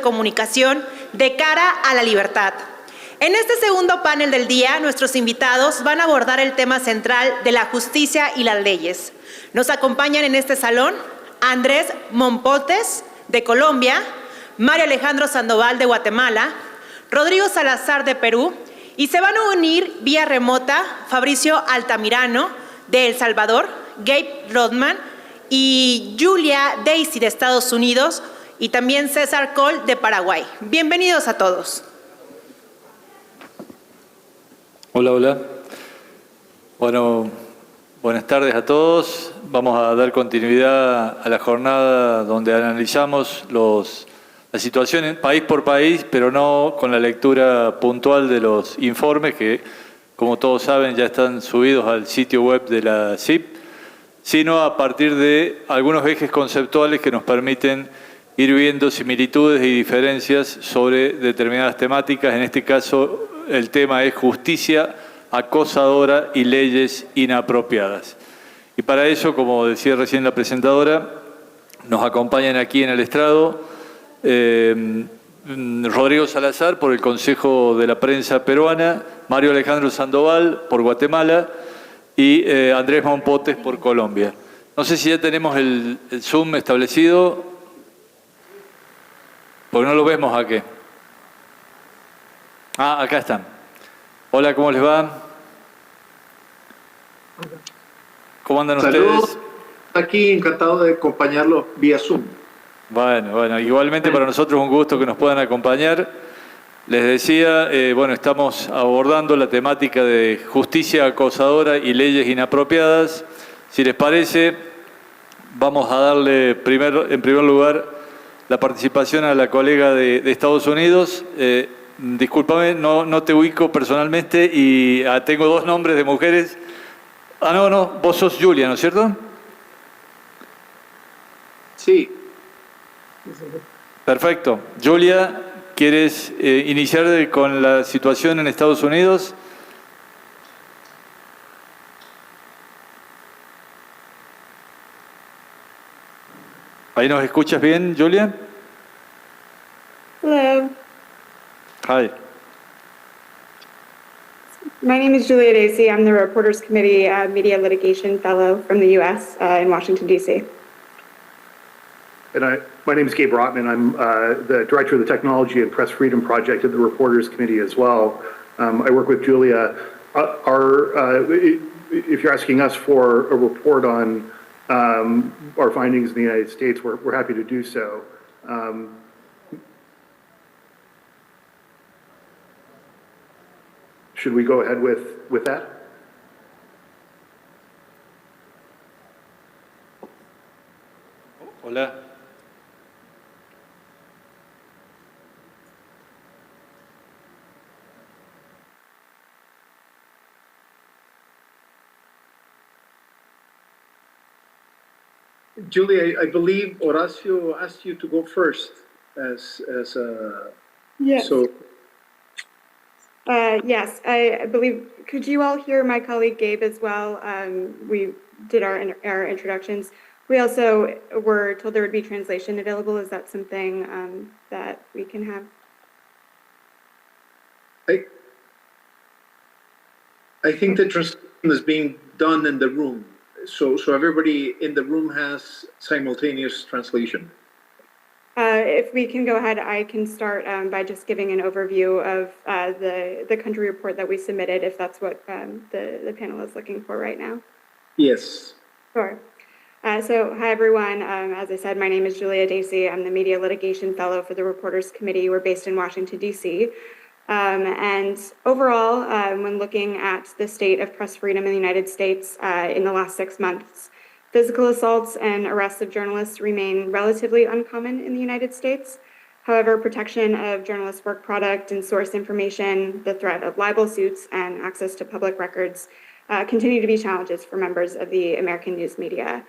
comunicación de cara a la libertad. En este segundo panel del día, nuestros invitados van a abordar el tema central de la justicia y las leyes. Nos acompañan en este salón Andrés Mompotes, de Colombia, Mario Alejandro Sandoval, de Guatemala, Rodrigo Salazar, de Perú, y se van a unir vía remota Fabricio Altamirano, de El Salvador, Gabe Rodman y Julia Daisy, de Estados Unidos, y también César Col, de Paraguay. Bienvenidos a todos. Hola, hola. Bueno, buenas tardes a todos. Vamos a dar continuidad a la jornada donde analizamos la situación país por país, pero no con la lectura puntual de los informes que, como todos saben, ya están subidos al sitio web de la CIP, sino a partir de algunos ejes conceptuales que nos permiten ir viendo similitudes y diferencias sobre determinadas temáticas. En este caso, el tema es justicia acosadora y leyes inapropiadas. Y para eso, como decía recién la presentadora, nos acompañan aquí en el estrado Rodrigo Salazar por el Consejo de la Prensa Peruana, Mario Alejandro Sandoval por Guatemala y Andrés Mompotes por Colombia. No sé si ya tenemos el Zoom establecido, porque no lo vemos aquí. Ah, acá están. Hola, ¿cómo les va? ¿Cómo andan ustedes? Aquí encantado de acompañarlo vía Zoom. Bueno, igualmente para nosotros un gusto que nos puedan acompañar. Les decía, bueno, estamos abordando la temática de justicia acosadora y leyes inapropiadas. Si les parece, vamos a darle en primer lugar la participación a la colega de Estados Unidos. Discúlpame, no te ubico personalmente y tengo dos nombres de mujeres. Ah, no, vos sos Julia, ¿no es cierto? Sí. Perfecto. Julia, ¿quieres iniciar con la situación en Estados Unidos? ¿Ahí nos escuchas bien, Julia? Hello. Hi. My name is Julia Daisy. I'm the Reporters Committee Media Litigation Fellow from the U.S. In Washington, D.C. And my name is Gabe Rotman. I'm the Director of the Technology and Press Freedom Project at the Reporters Committee as well. I work with Julia. If you're asking us for a report on our findings in the United States, we're happy to do so. Should we go ahead with that? Hola. Julia, I believe Horacio asked you to go first as Yes. so. Yes, I believe, could you all hear my colleague Gabe as well? We did our introductions. We also were told there would be translation available. Is that something that we can have? I think the translation is being done in the room. So everybody in the room has simultaneous translation. If we can go ahead, I can start by just giving an overview of the country report that we submitted, if that's what the panel is looking for right now. Yes. Sure. So hi, everyone. As I said, my name is Julia Daisy. I'm the Media Litigation Fellow for the Reporters Committee. We're based in Washington, D.C. And overall, when looking at the state of press freedom in the United States in the last 6 months, physical assaults and arrests of journalists remain relatively uncommon in the United States. However, protection of journalists' work product and source information, the threat of libel suits, and access to public records continue to be challenges for members of the American news media.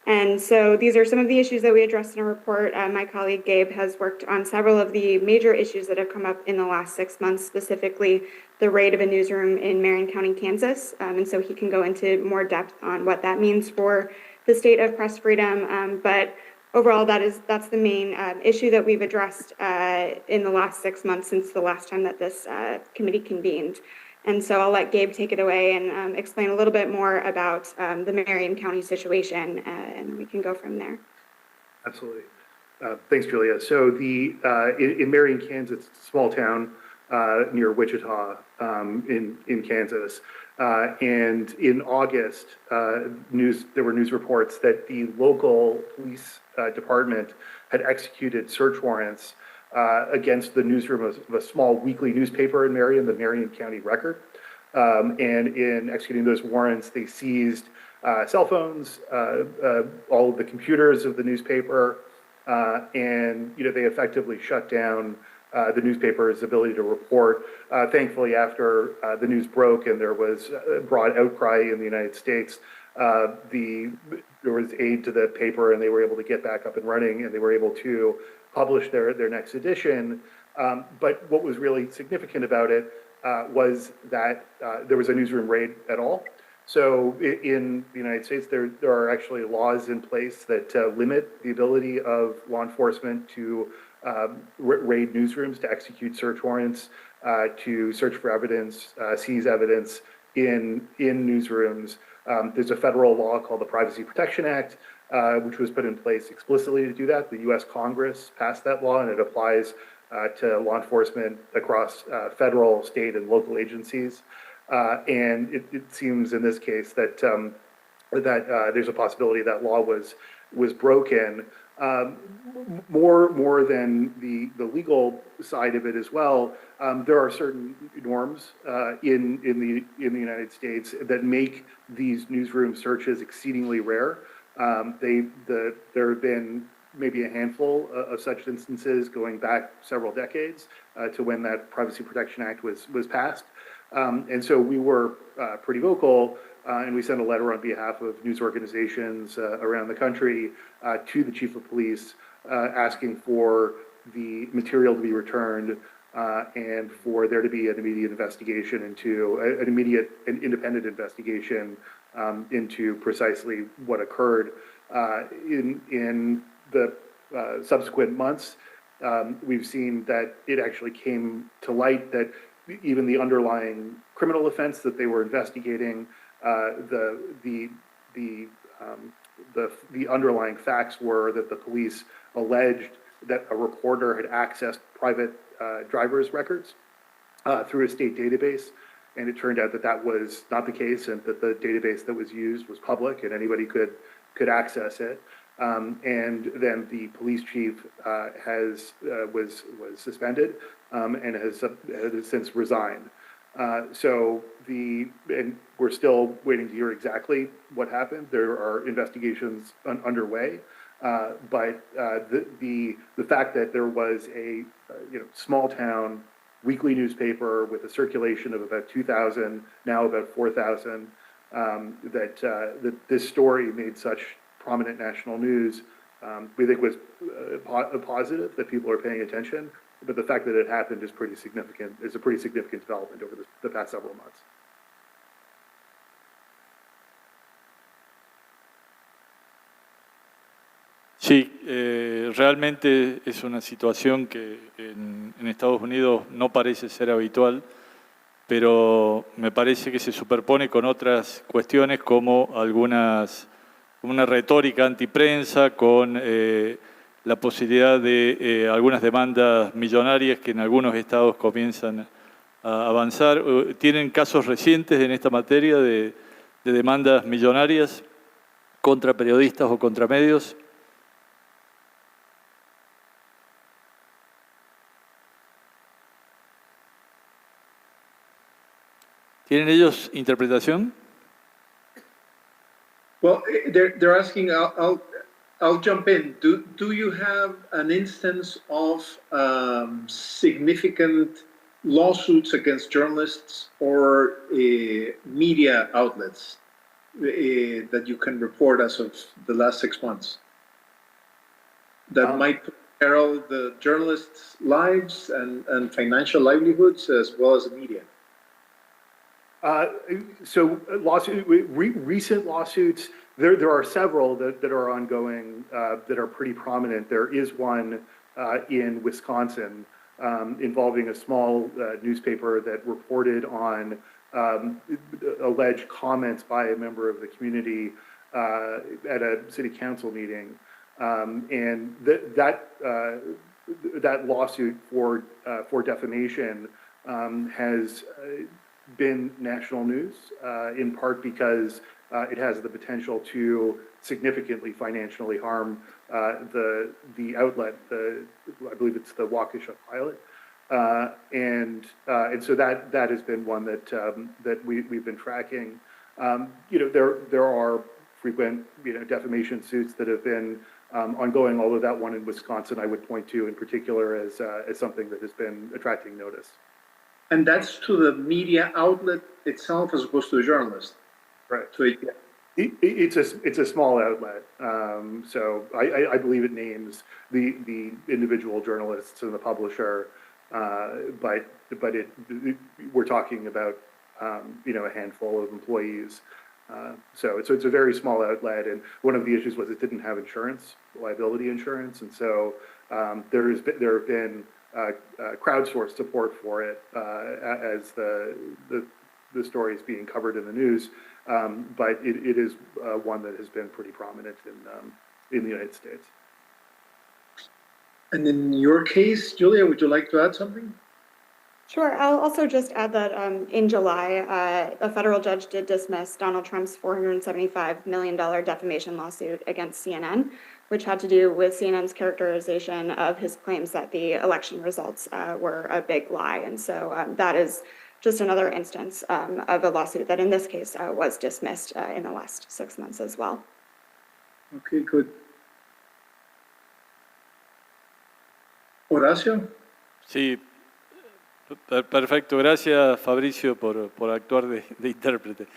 And so these are some of the issues that we addressed in our report. My colleague Gabe has worked on several of the major issues that have come up in the last 6 months, specifically the raid of a newsroom in Marion County, Kansas. And so he can go into more depth on what that means for the state of press freedom. But overall, that's the main issue that we've addressed in the last 6 months since the last time that this committee convened. And so I'll let Gabe take it away and explain a little bit more about the Marion County situation, and we can go from there. Absolutely. Thanks, Julia. So in Marion, Kansas, it's a small town near Wichita in Kansas. And in August, there were news reports that the local police department had executed search warrants against the newsroom of a small weekly newspaper in Marion, the Marion County Record. And in executing those warrants, they seized cell phones, all of the computers of the newspaper, and they effectively shut down the newspaper's ability to report. Thankfully, after the news broke and there was a broad outcry in the United States, there was aid to the paper and they were able to get back up and running, and they were able to publish their next edition. But what was really significant about it was that there was a newsroom raid at all. So in the United States, there are actually laws in place that limit the ability of law enforcement to raid newsrooms, to execute search warrants, to search for evidence, seize evidence in newsrooms. There's a federal law called the Privacy Protection Act, which was put in place explicitly to do that. The U.S. Congress passed that law, and it applies to law enforcement across federal, state, and local agencies. And it seems in this case that there's a possibility that law was broken. More than the legal side of it as well, there are certain norms in the United States that make these newsroom searches exceedingly rare. There have been maybe a handful of such instances going back several decades to when that Privacy Protection Act was passed. And so we were pretty vocal, and we sent a letter on behalf of news organizations around the country to the chief of police, asking for the material to be returned and for there to be an immediate investigation into an independent investigation into precisely what occurred. In the subsequent months, we've seen that it actually came to light that even the underlying criminal offense that they were investigating, the underlying facts were that the police alleged that a reporter had accessed private driver's records through a state database, and it turned out that that was not the case, and that the database that was used was public and anybody could access it. And then the police chief was suspended and has since resigned. And we're still waiting to hear exactly what happened. There are investigations underway, but the fact that there was a small town weekly newspaper with a circulation of about 2,000, now about 4,000, that this story made such prominent national news, we think was a positive, that people are paying attention. But the fact that it happened is pretty significant. Is a pretty significant development over the past several months. Sí, realmente es una situación que en Estados Unidos no parece ser habitual, pero me parece que se superpone con otras cuestiones como una retórica antiprensa, con la posibilidad de algunas demandas millonarias que en algunos estados comienzan a avanzar. ¿Tienen casos recientes en esta materia de demandas millonarias contra periodistas o contra medios? ¿Tienen ellos interpretación? Well, they're asking. I'll jump in. Do you have an instance of significant lawsuits against journalists or media outlets that you can report as of the last 6 months that might peril the journalists' lives and financial livelihoods as well as the media? Recent lawsuits, there are several that are ongoing that are pretty prominent. There is one in Wisconsin involving a small newspaper that reported on alleged comments by a member of the community at a city council meeting. And that lawsuit for defamation has been national news, in part because it has the potential to significantly financially harm the outlet. I believe it's the Waukesha Pilot, and so that has been one that we've been tracking. There are frequent defamation suits that have been ongoing, although that one in Wisconsin I would point to in particular as something that has been attracting notice. And that's to the media outlet itself as opposed to the journalist. Right. So It's a small outlet, so I believe it names the individual journalists and the publisher, but we're talking about a handful of employees. So it's a very small outlet, and one of the issues was it didn't have liability insurance, and so there have been crowdsourced support for it as the story is being covered in the news, but it is one that has been pretty prominent in the United States. And in your case, Julia, would you like to add something? Sure. I'll also just add that in July, a federal judge did dismiss Donald Trump's $475 million defamation lawsuit against CNN, which had to do with CNN's characterization of his claims that the election results were a big lie. And so that is just another instance of a lawsuit that in this case was dismissed in the last 6 months as well. Okay, good. Horacio? Sí, perfecto. Gracias, Fabricio, por actuar de intérprete.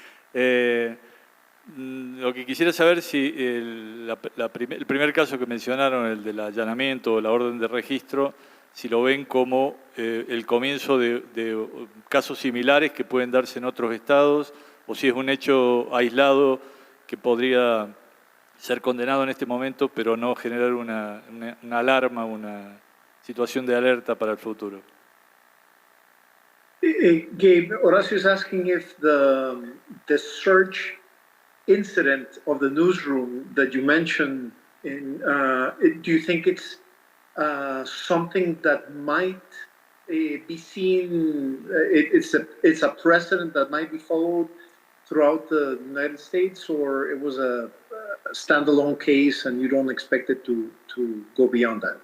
Lo que quisiera saber si el primer caso que mencionaron, el del allanamiento o la orden de registro, si lo ven como el comienzo de casos similares que pueden darse en otros estados, o si es un hecho aislado que podría ser condenado en este momento, pero no generar una alarma, una situación de alerta para el futuro. Gabe, Horacio is asking if the search incident of the newsroom that you mentioned, do you think it's something that might be seen? It's a precedent that might be followed throughout the United States, or it was a standalone case and you don't expect it to go beyond that?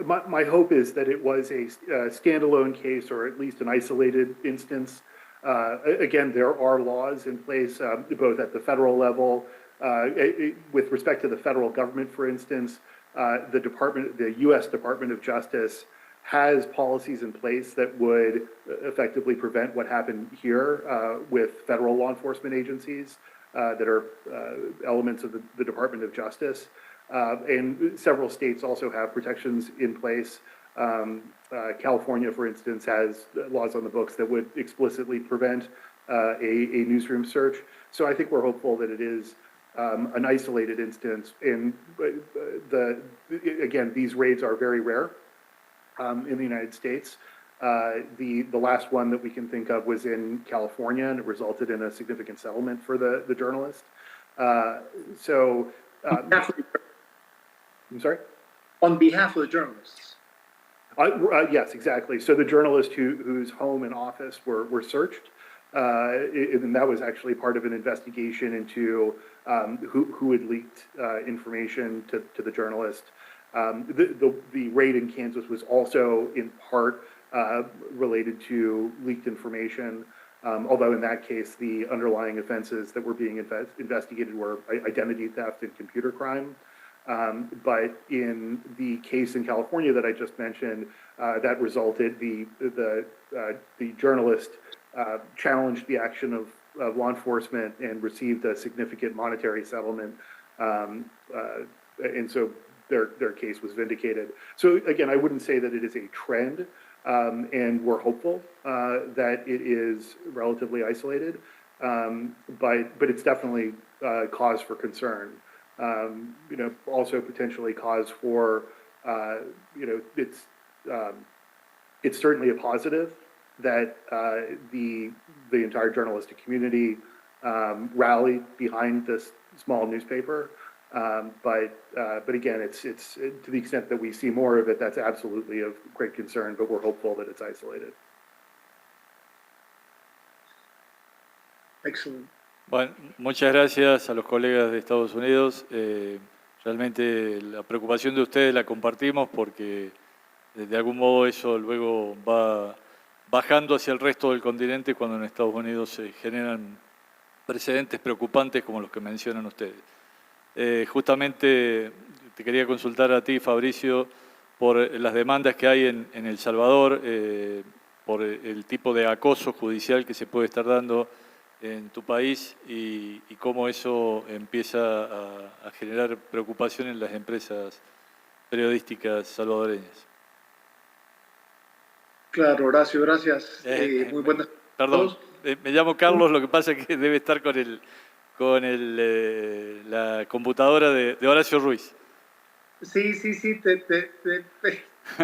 My hope is that it was a standalone case, or at least an isolated instance. Again, there are laws in place both at the federal level, with respect to the federal government, for instance. The U.S. Department of Justice has policies in place that would effectively prevent what happened here with federal law enforcement agencies that are elements of the Department of Justice. And several states also have protections in place. California, for instance, has laws on the books that would explicitly prevent a newsroom search. So I think we're hopeful that it is an isolated instance. And again, these raids are very rare in the United States. The last one that we can think of was in California, and it resulted in a significant settlement for the journalist. I'm sorry? On behalf of the journalists? Yes, exactly. So the journalist whose home and office were searched, and that was actually part of an investigation into who had leaked information to the journalist. The raid in Kansas was also in part related to leaked information, although in that case, the underlying offenses that were being investigated were identity theft and computer crime. But in the case in California that I just mentioned, that resulted, the journalist challenged the action of law enforcement and received a significant monetary settlement. And so their case was vindicated. So again, I wouldn't say that it is a trend, and we're hopeful that it is relatively isolated, but it's definitely cause for concern. Also potentially cause for, it's certainly a positive that the entire journalistic community rallied behind this small newspaper. But again, it's to the extent that we see more of it, that's absolutely of great concern, but we're hopeful that it's isolated. Excellent. Bueno, muchas gracias a los colegas de Estados Unidos. Realmente la preocupación de ustedes la compartimos porque de algún modo eso luego va bajando hacia el resto del continente cuando en Estados Unidos se generan precedentes preocupantes como los que mencionan ustedes. Justamente te quería consultar a ti, Fabricio, por las demandas que hay en El Salvador, por el tipo de acoso judicial que se puede estar dando en tu país y cómo eso empieza a generar preocupación en las empresas periodísticas salvadoreñas. Claro, Horacio, gracias. Muy buenas. Perdón, me llamo Carlos, lo que pasa es que debe estar con la computadora de Horacio Ruiz. Sí,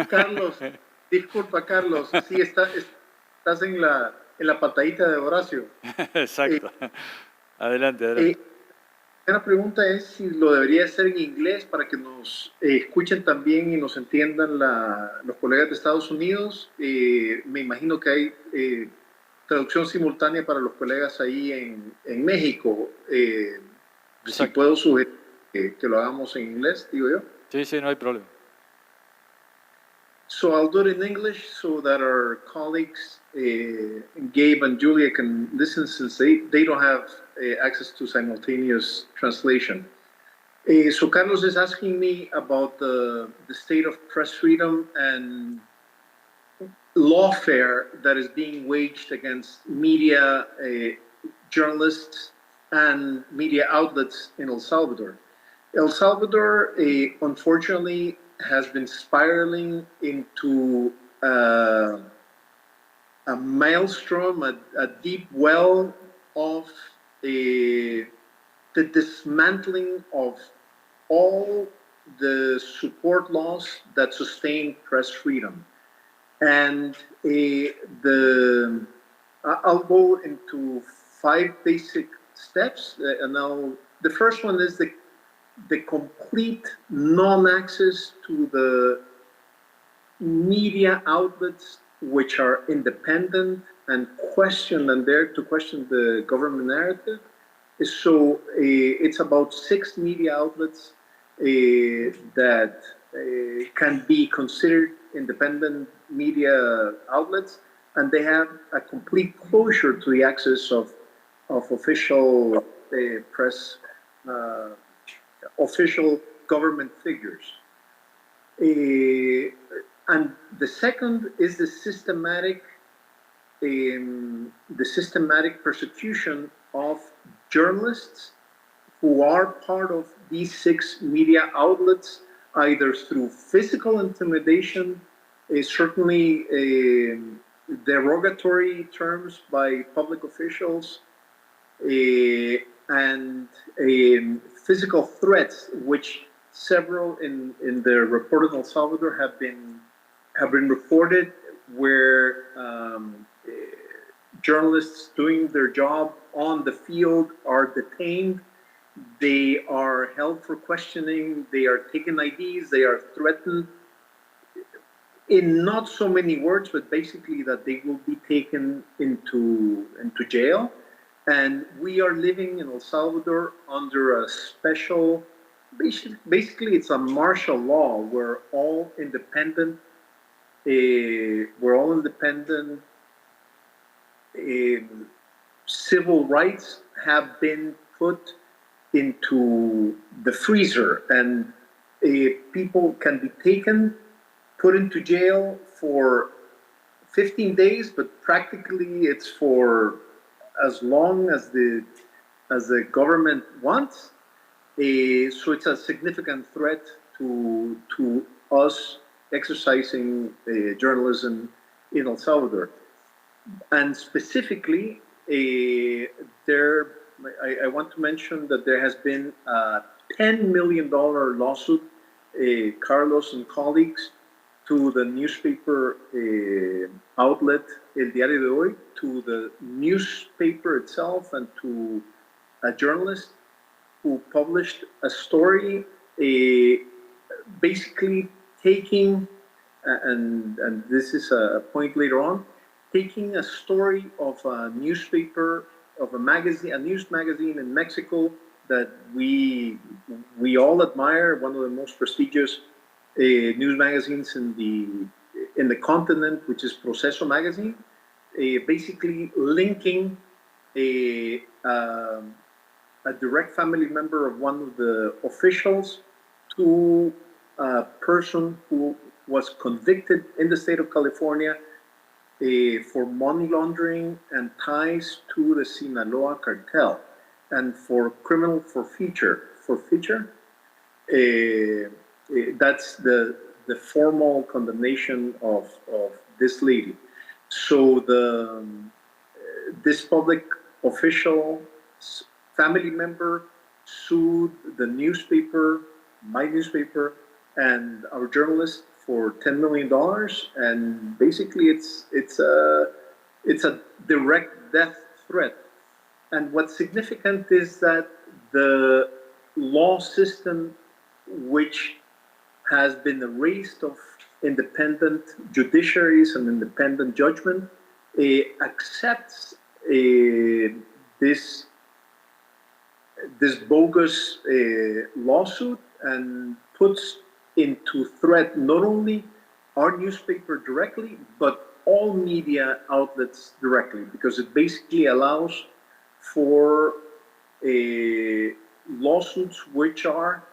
Carlos, disculpa, Carlos, sí, estás en la pantallita de Horacio. Exacto. Adelante. La pregunta es si lo debería hacer en inglés para que nos escuchen también y nos entiendan los colegas de Estados Unidos. Me imagino que hay traducción simultánea para los colegas ahí en México. Si puedo sugerir que lo hagamos en inglés, digo yo. Sí, no hay problema. So I'll do it in English so that our colleagues, Gabe and Julia, can listen since they don't have access to simultaneous translation. So Carlos is asking me about the state of press freedom and lawfare that is being waged against media, journalists, and media outlets in El Salvador. El Salvador, unfortunately, has been spiraling into a maelstrom, a deep well of the dismantling of all the support laws that sustain press freedom. And I'll go into 5 basic steps. The first one is the complete non-access to the media outlets which are independent and there to question the government narrative. So it's about 6 media outlets that can be considered independent media outlets, and they have a complete closure to the access of official press, official government figures. And the second is the systematic persecution of journalists who are part of these 6 media outlets, either through physical intimidation, certainly derogatory terms by public officials, and physical threats, which several in the report in El Salvador have been reported, where journalists doing their job on the field are detained, they are held for questioning, they are taken IDs, they are threatened in not so many words, but basically that they will be taken into jail. And we are living in El Salvador under a special, basically it's a martial law where all independent civil rights have been put into the freezer, and people can be taken, put into jail for 15 days, but practically it's for as long as the government wants. So it's a significant threat to us exercising journalism in El Salvador. And specifically, I want to mention that there has been a $10 million lawsuit, Carlos and colleagues, to the newspaper outlet El Diario de Hoy, to the newspaper itself, and to a journalist who published a story basically taking, and this is a point later on, taking a story of a newspaper, of a magazine, a news magazine in Mexico that we all admire, one of the most prestigious news magazines in the continent, which is Proceso magazine, basically linking a direct family member of one of the officials to a person who was convicted in the state of California for money laundering and ties to the Sinaloa cartel and for criminal forfeiture. That's the formal condemnation of this lady. So this public official family member sued the newspaper, my newspaper, and our journalist for $10 million, and basically it's a direct death threat. And what's significant is that the law system, which has been erased of independent judiciaries and independent judgment, accepts this bogus lawsuit and puts into threat not only our newspaper directly, but all media outlets directly, because it basically allows for lawsuits which are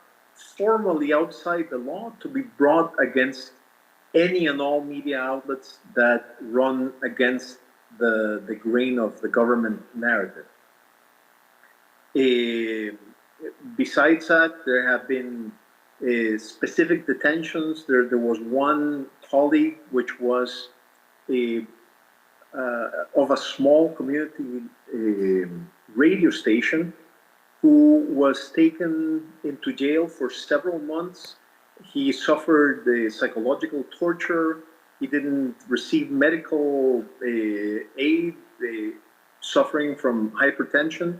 formally outside the law to be brought against any and all media outlets that run against the grain of the government narrative. Besides that, there have been specific detentions. There was one colleague which was of a small community radio station who was taken into jail for several months. He suffered psychological torture. He didn't receive medical aid, suffering from hypertension.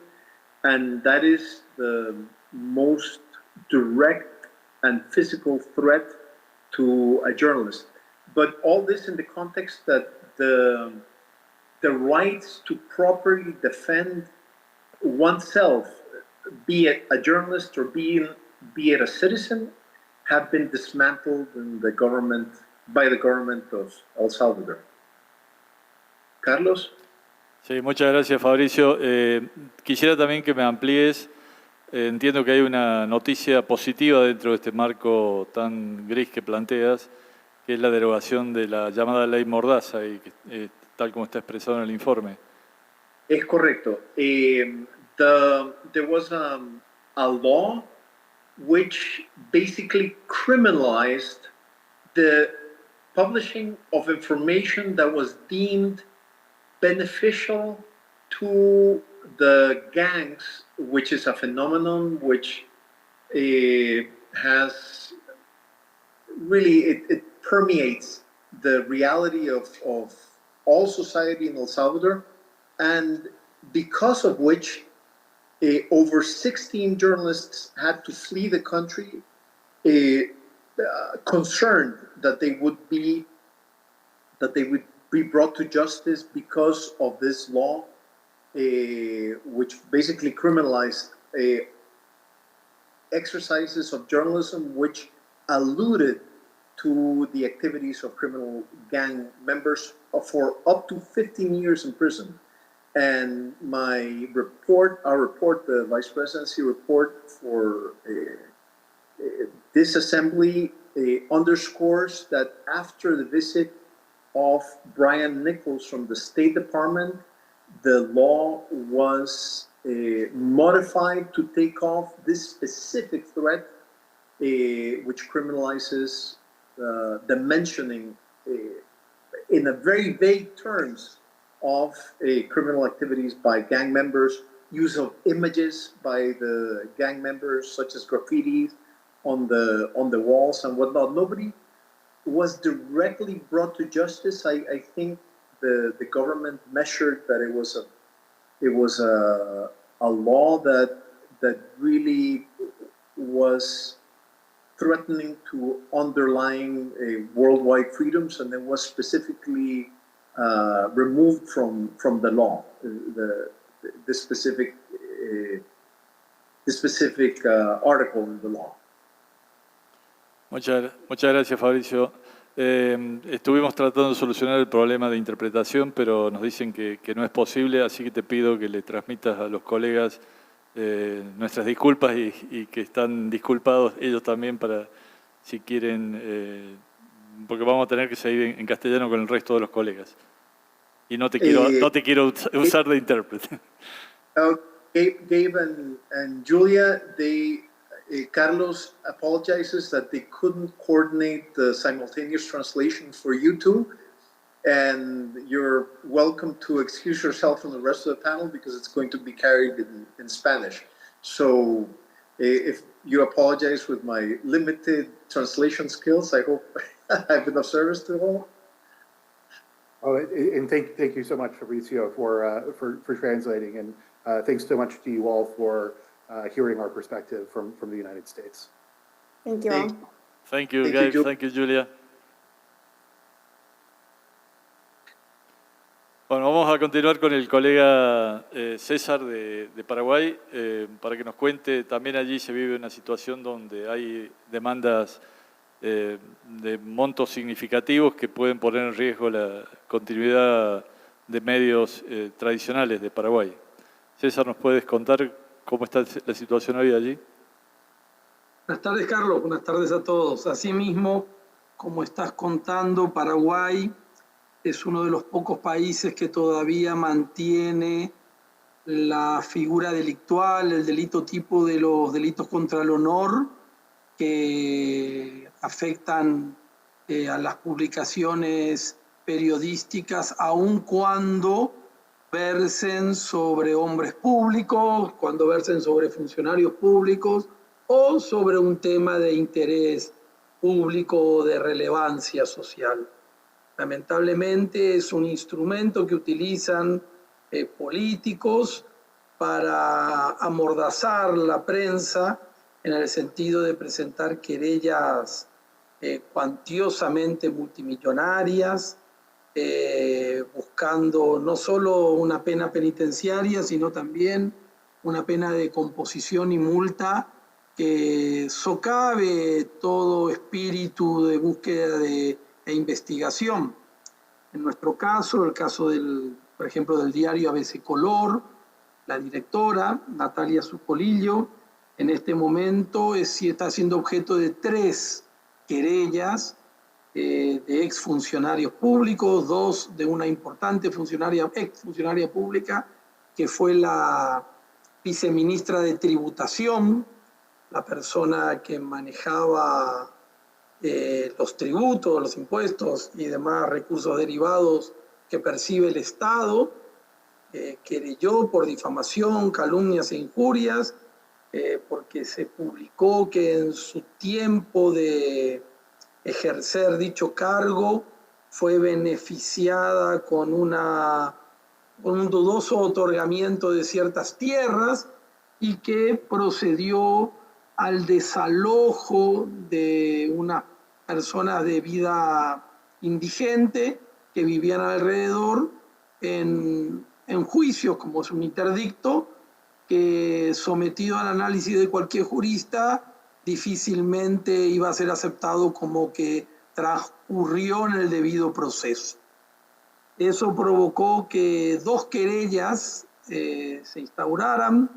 And that is the most direct and physical threat to a journalist. But all this in the context that the rights to properly defend oneself, be it a journalist or be it a citizen, have been dismantled in by the government of El Salvador. Carlos? Sí, muchas gracias, Fabricio. Quisiera también que me amplíes. Entiendo que hay una noticia positiva dentro de este marco tan gris que planteas, que es la derogación de la llamada ley Mordaza, y tal como está expresado en el informe. Es correcto. There was a law which basically criminalized the publishing of information that was deemed beneficial to the gangs, which is a phenomenon which has really, it permeates the reality of all society in El Salvador, and because of which over 16 journalists had to flee the country, concerned that they would be brought to justice because of this law, which basically criminalized exercises of journalism which alluded to the activities of criminal gang members for up to 15 years in prison. And our report, the Vice Presidency report for this assembly underscores that after the visit of Brian Nichols from the State Department, the law was modified to take off this specific threat which criminalizes the mentioning in a very vague terms of criminal activities by gang members, use of images by the gang members, such as graffiti on the walls and whatnot. Nobody was directly brought to justice. I think the government measured that it was a law that really was threatening to underlying worldwide freedoms, and it was specifically removed from the law. The specific article in the law. Muchas gracias, Fabricio. Estuvimos tratando de solucionar el problema de interpretación, pero nos dicen que no es posible, así que te pido que le transmitas a los colegas nuestras disculpas y que están disculpados ellos también para, si quieren, porque vamos a tener que seguir en castellano con el resto de los colegas. Y no te quiero usar de intérprete. Gabe and Julia, Carlos apologizes that they couldn't coordinate the simultaneous translation for you two, and you're welcome to excuse yourself from the rest of the panel because it's going to be carried in Spanish. So if you apologize with my limited translation skills, I hope I've been of service to all. Oh, and thank you so much, Fabricio, for translating, and thanks so much to you all for hearing our perspective from the United States. Thank you all. Thank you, guys. Thank you, Julia. Bueno, vamos a continuar con el colega César de Paraguay para que nos cuente. También allí se vive una situación donde hay demandas de montos significativos que pueden poner en riesgo la continuidad de medios tradicionales de Paraguay. César, ¿nos puedes contar cómo está la situación hoy allí? Buenas tardes, Carlos. Buenas tardes a todos. Asimismo, como estás contando, Paraguay es uno de los pocos países que todavía mantiene la figura delictual, el delito tipo de los delitos contra el honor que afectan a las publicaciones periodísticas, aun cuando versen sobre hombres públicos, cuando versen sobre funcionarios públicos o sobre un tema de interés público o de relevancia social. Lamentablemente es un instrumento que utilizan políticos para amordazar la prensa en el sentido de presentar querellas cuantiosamente multimillonarias, buscando no solo una pena penitenciaria, sino también una pena de composición y multa que socave todo espíritu de búsqueda e investigación. En nuestro caso, el caso por ejemplo, del diario ABC Color, la directora, Natalia Zucolillo, en este momento está siendo objeto de 3 querellas de exfuncionarios públicos, 2 de una importante exfuncionaria pública, que fue la viceministra de Tributación, la persona que manejaba los tributos, los impuestos y demás recursos derivados que percibe el Estado, querelló por difamación, calumnias e injurias, porque se publicó que en su tiempo de ejercer dicho cargo fue beneficiada con un dudoso otorgamiento de ciertas tierras y que procedió al desalojo de unas personas de vida indigente que vivían alrededor en juicios, como es un interdicto, que sometido al análisis de cualquier jurista difícilmente iba a ser aceptado como que transcurrió en el debido proceso. Eso provocó que 2 querellas se instauraran.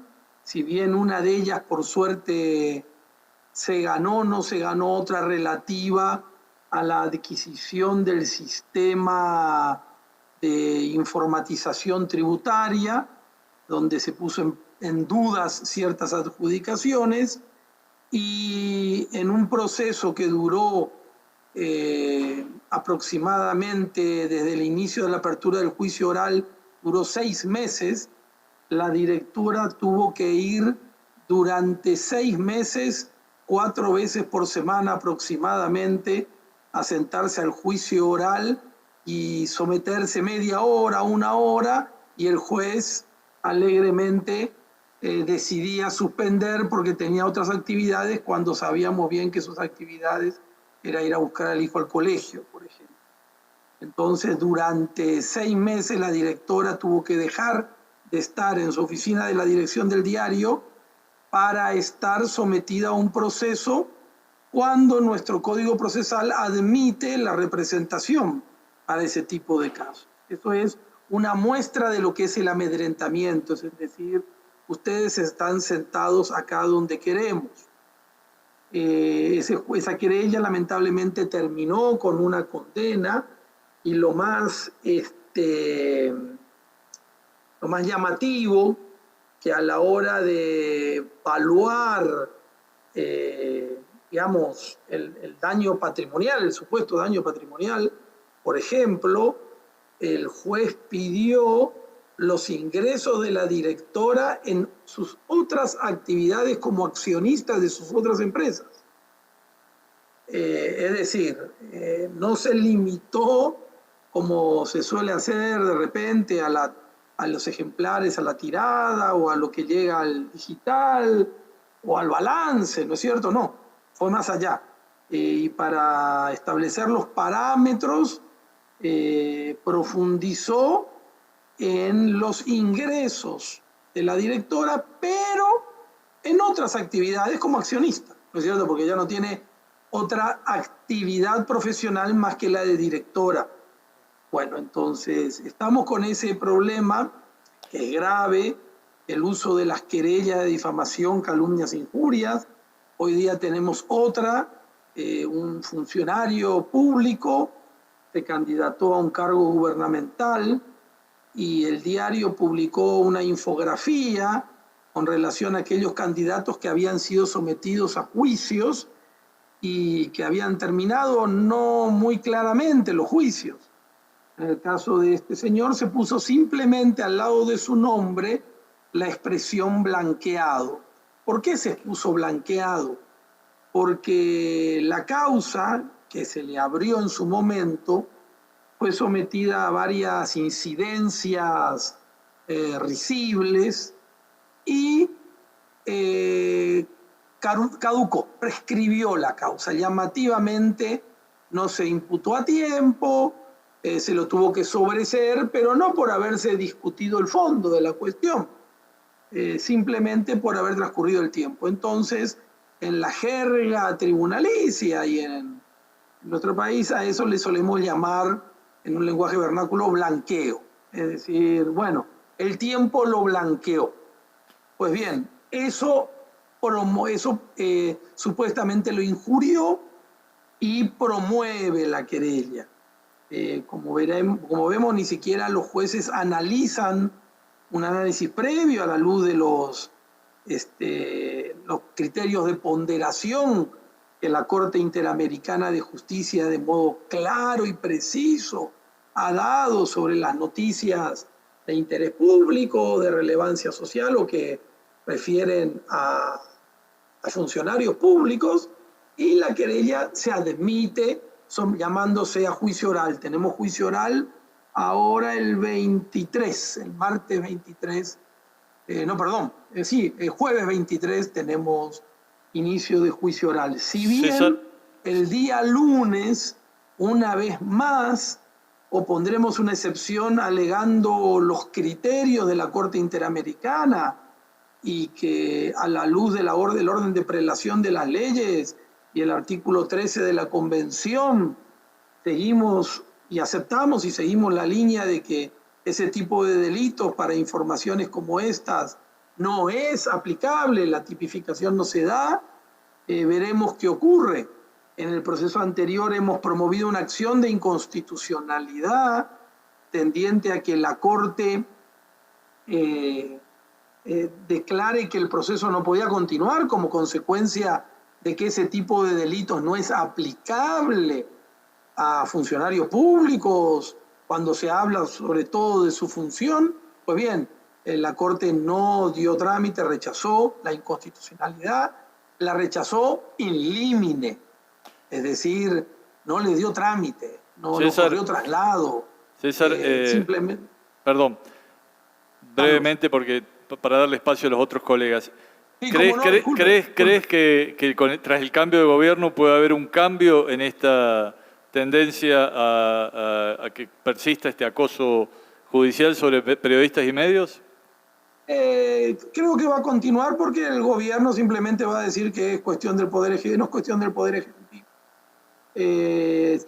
Si bien una de ellas, por suerte, se ganó, no se ganó otra relativa a la adquisición del sistema de informatización tributaria, donde se puso en dudas ciertas adjudicaciones. y en un proceso que duró aproximadamente desde el inicio de la apertura del juicio oral, duró 6 meses, la directora tuvo que ir durante 6 meses, 4 veces por semana aproximadamente, a sentarse al juicio oral y someterse media hora, 1 hora, y el juez alegremente decidía suspender porque tenía otras actividades cuando sabíamos bien que sus actividades era ir a buscar al hijo al colegio, por ejemplo. Entonces, durante 6 meses la directora tuvo que dejar de estar en su oficina de la dirección del diario para estar sometida a un proceso cuando nuestro Código Procesal admite la representación para ese tipo de casos. Eso es una muestra de lo que es el amedrentamiento, es decir, ustedes están sentados acá donde queremos. Esa querella lamentablemente terminó con una condena y lo más llamativo que a la hora de evaluar digamos, el daño patrimonial, el supuesto daño patrimonial, por ejemplo, el juez pidió los ingresos de la directora en sus otras actividades como accionista de sus otras empresas. Es decir, no se limitó, como se suele hacer de repente, a los ejemplares, a la tirada o a lo que llega al digital o al balance, ¿no es cierto? No, fue más allá. Y para establecer los parámetros, profundizó en los ingresos de la directora, pero en otras actividades como accionista, ¿no es cierto? Porque ya no tiene otra actividad profesional más que la de directora. Bueno, entonces estamos con ese problema que es grave, el uso de las querellas de difamación, calumnias e injurias. Hoy día tenemos otra, un funcionario público se candidató a un cargo gubernamental y el diario publicó una infografía con relación a aquellos candidatos que habían sido sometidos a juicios y que habían terminado no muy claramente los juicios. En el caso de este señor se puso simplemente al lado de su nombre la expresión blanqueado. ¿Por qué se puso blanqueado? Porque la causa que se le abrió en su momento fue sometida a varias incidencias risibles y caducó, prescribió la causa. Llamativamente no se imputó a tiempo, se lo tuvo que sobreseer, pero no por haberse discutido el fondo de la cuestión, simplemente por haber transcurrido el tiempo. Entonces, en la jerga tribunalicia y en nuestro país a eso le solemos llamar, en un lenguaje vernáculo, blanqueo. Es decir, bueno, el tiempo lo blanqueó. Pues bien, eso supuestamente lo injurió y promueve la querella. Como vemos, ni siquiera los jueces analizan un análisis previo a la luz de los criterios de ponderación que la Corte Interamericana de Justicia de modo claro y preciso ha dado sobre las noticias de interés público, de relevancia social o que refieren a funcionarios públicos, y la querella se admite llamándose a juicio oral. Tenemos juicio oral ahora el 23, el martes 23, el jueves 23 tenemos inicio de juicio oral. Si bien César, el día lunes, una vez más, opondremos una excepción alegando los criterios de la Corte Interamericana y que a la luz del orden de prelación de las leyes y el artículo 13 de la Convención, seguimos y aceptamos y seguimos la línea de que ese tipo de delitos para informaciones como estas no es aplicable, la tipificación no se da, veremos qué ocurre. En el proceso anterior hemos promovido una acción de inconstitucionalidad tendiente a que la Corte declare que el proceso no podía continuar como consecuencia de que ese tipo de delitos no es aplicable a funcionarios públicos cuando se habla sobre todo de su función, pues bien, la Corte no dio trámite, rechazó la inconstitucionalidad, la rechazó in limine, es decir, no le dio trámite, no corrió traslado. César, simplemente. perdón, brevemente porque para darle espacio a los otros colegas. Sí, ¿Crees que tras el cambio de gobierno puede haber un cambio en esta tendencia a que persista este acoso judicial sobre periodistas y medios? Creo que va a continuar porque el gobierno simplemente va a decir que es cuestión del Poder Ejecutivo, no es cuestión del Poder Ejecutivo.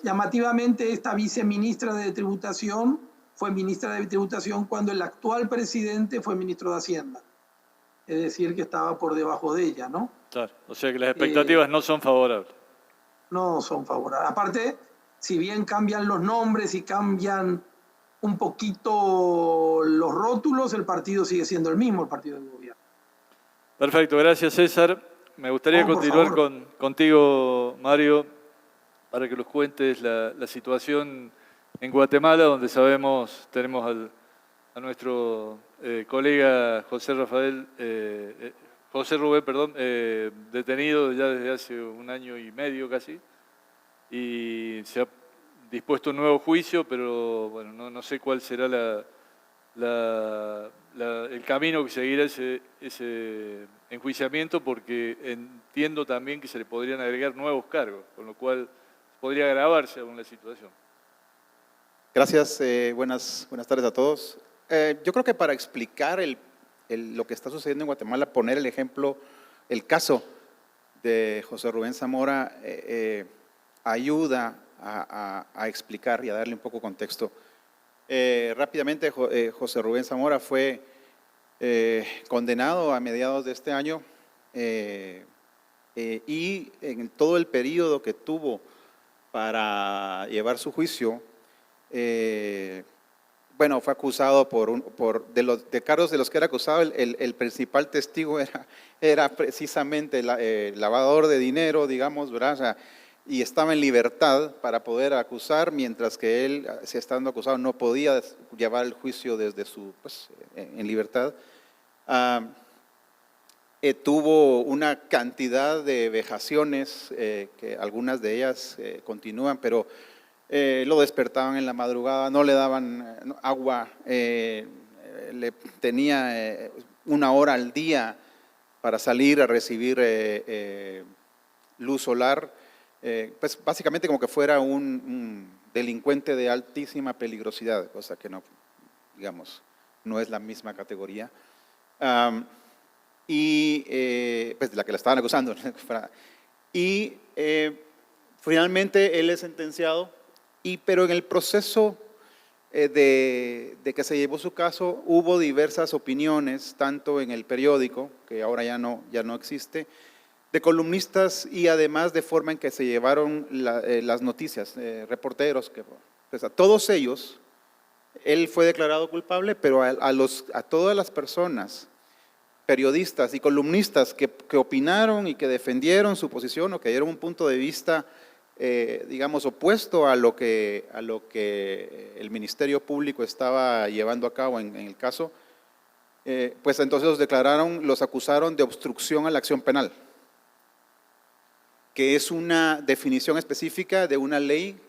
Llamativamente, esta viceministra de Tributación fue ministra de Tributación cuando el actual presidente fue ministro de Hacienda. Es decir, que estaba por debajo de ella, ¿no? Claro, o sea que las expectativas no son favorables. No son favorables. Aparte, si bien cambian los nombres y cambian un poquito los rótulos, el partido sigue siendo el mismo, el partido del gobierno. Perfecto, gracias César. Me gustaría continuar contigo, Mario, para que nos cuentes la situación en Guatemala, donde sabemos, tenemos a nuestro colega José Rubén, detenido ya desde hace 1 año y medio casi, y se ha dispuesto un nuevo juicio, pero bueno, no sé cuál será el camino que seguirá ese enjuiciamiento, porque entiendo también que se le podrían agregar nuevos cargos, con lo cual podría agravarse aún la situación. Gracias, buenas tardes a todos. Yo creo que para explicar lo que está sucediendo en Guatemala, poner el ejemplo, el caso de José Rubén Zamora, ayuda a explicar y a darle un poco contexto. Rápidamente, José Rubén Zamora fue condenado a mediados de este año y en todo el periodo que tuvo para llevar su juicio, fue acusado de cargos de los que era acusado. El principal testigo era precisamente el lavador de dinero, digamos, ¿verdad? O sea, y estaba en libertad para poder acusar, mientras que él, si estando acusado, no podía llevar el juicio desde en libertad. Tuvo una cantidad de vejaciones, que algunas de ellas continúan, pero lo despertaban en la madrugada, no le daban agua, le tenía 1 hora al día para salir a recibir luz solar, pues básicamente como que fuera un delincuente de altísima peligrosidad, cosa que no, digamos, no es la misma categoría. Pues de la que la estaban acusando. Y finalmente él es sentenciado, pero en el proceso de que se llevó su caso hubo diversas opiniones, tanto en el periódico, que ahora ya no existe, de columnistas, y además de forma en que se llevaron las noticias, reporteros, pues a todos ellos, él fue declarado culpable, pero a todas las personas, periodistas y columnistas que opinaron y que defendieron su posición o que dieron un punto de vista, digamos, opuesto a lo que el Ministerio Público estaba llevando a cabo en el caso, pues entonces los acusaron de obstrucción a la acción penal, que es una definición específica de una ley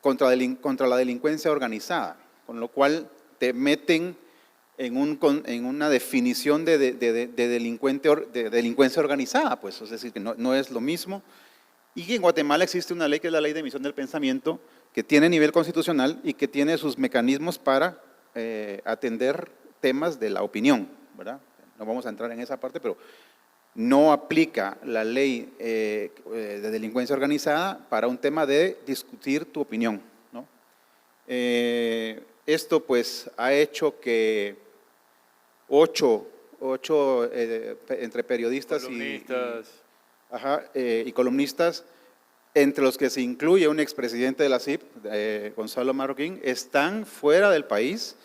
contra la delincuencia organizada, con lo cual te meten en una definición de delincuencia organizada, pues, es decir, que no es lo mismo. Y en Guatemala existe una ley que es la Ley de Emisión del Pensamiento, que tiene nivel constitucional y que tiene sus mecanismos para atender temas de la opinión, ¿verdad? No vamos a entrar en esa parte, pero no aplica la ley de delincuencia organizada para un tema de discutir tu opinión, ¿no? Esto pues ha hecho que 8 entre periodistas y columnistas, entre los que se incluye un expresidente de la CIP, Gonzalo Marroquín, están fuera del país.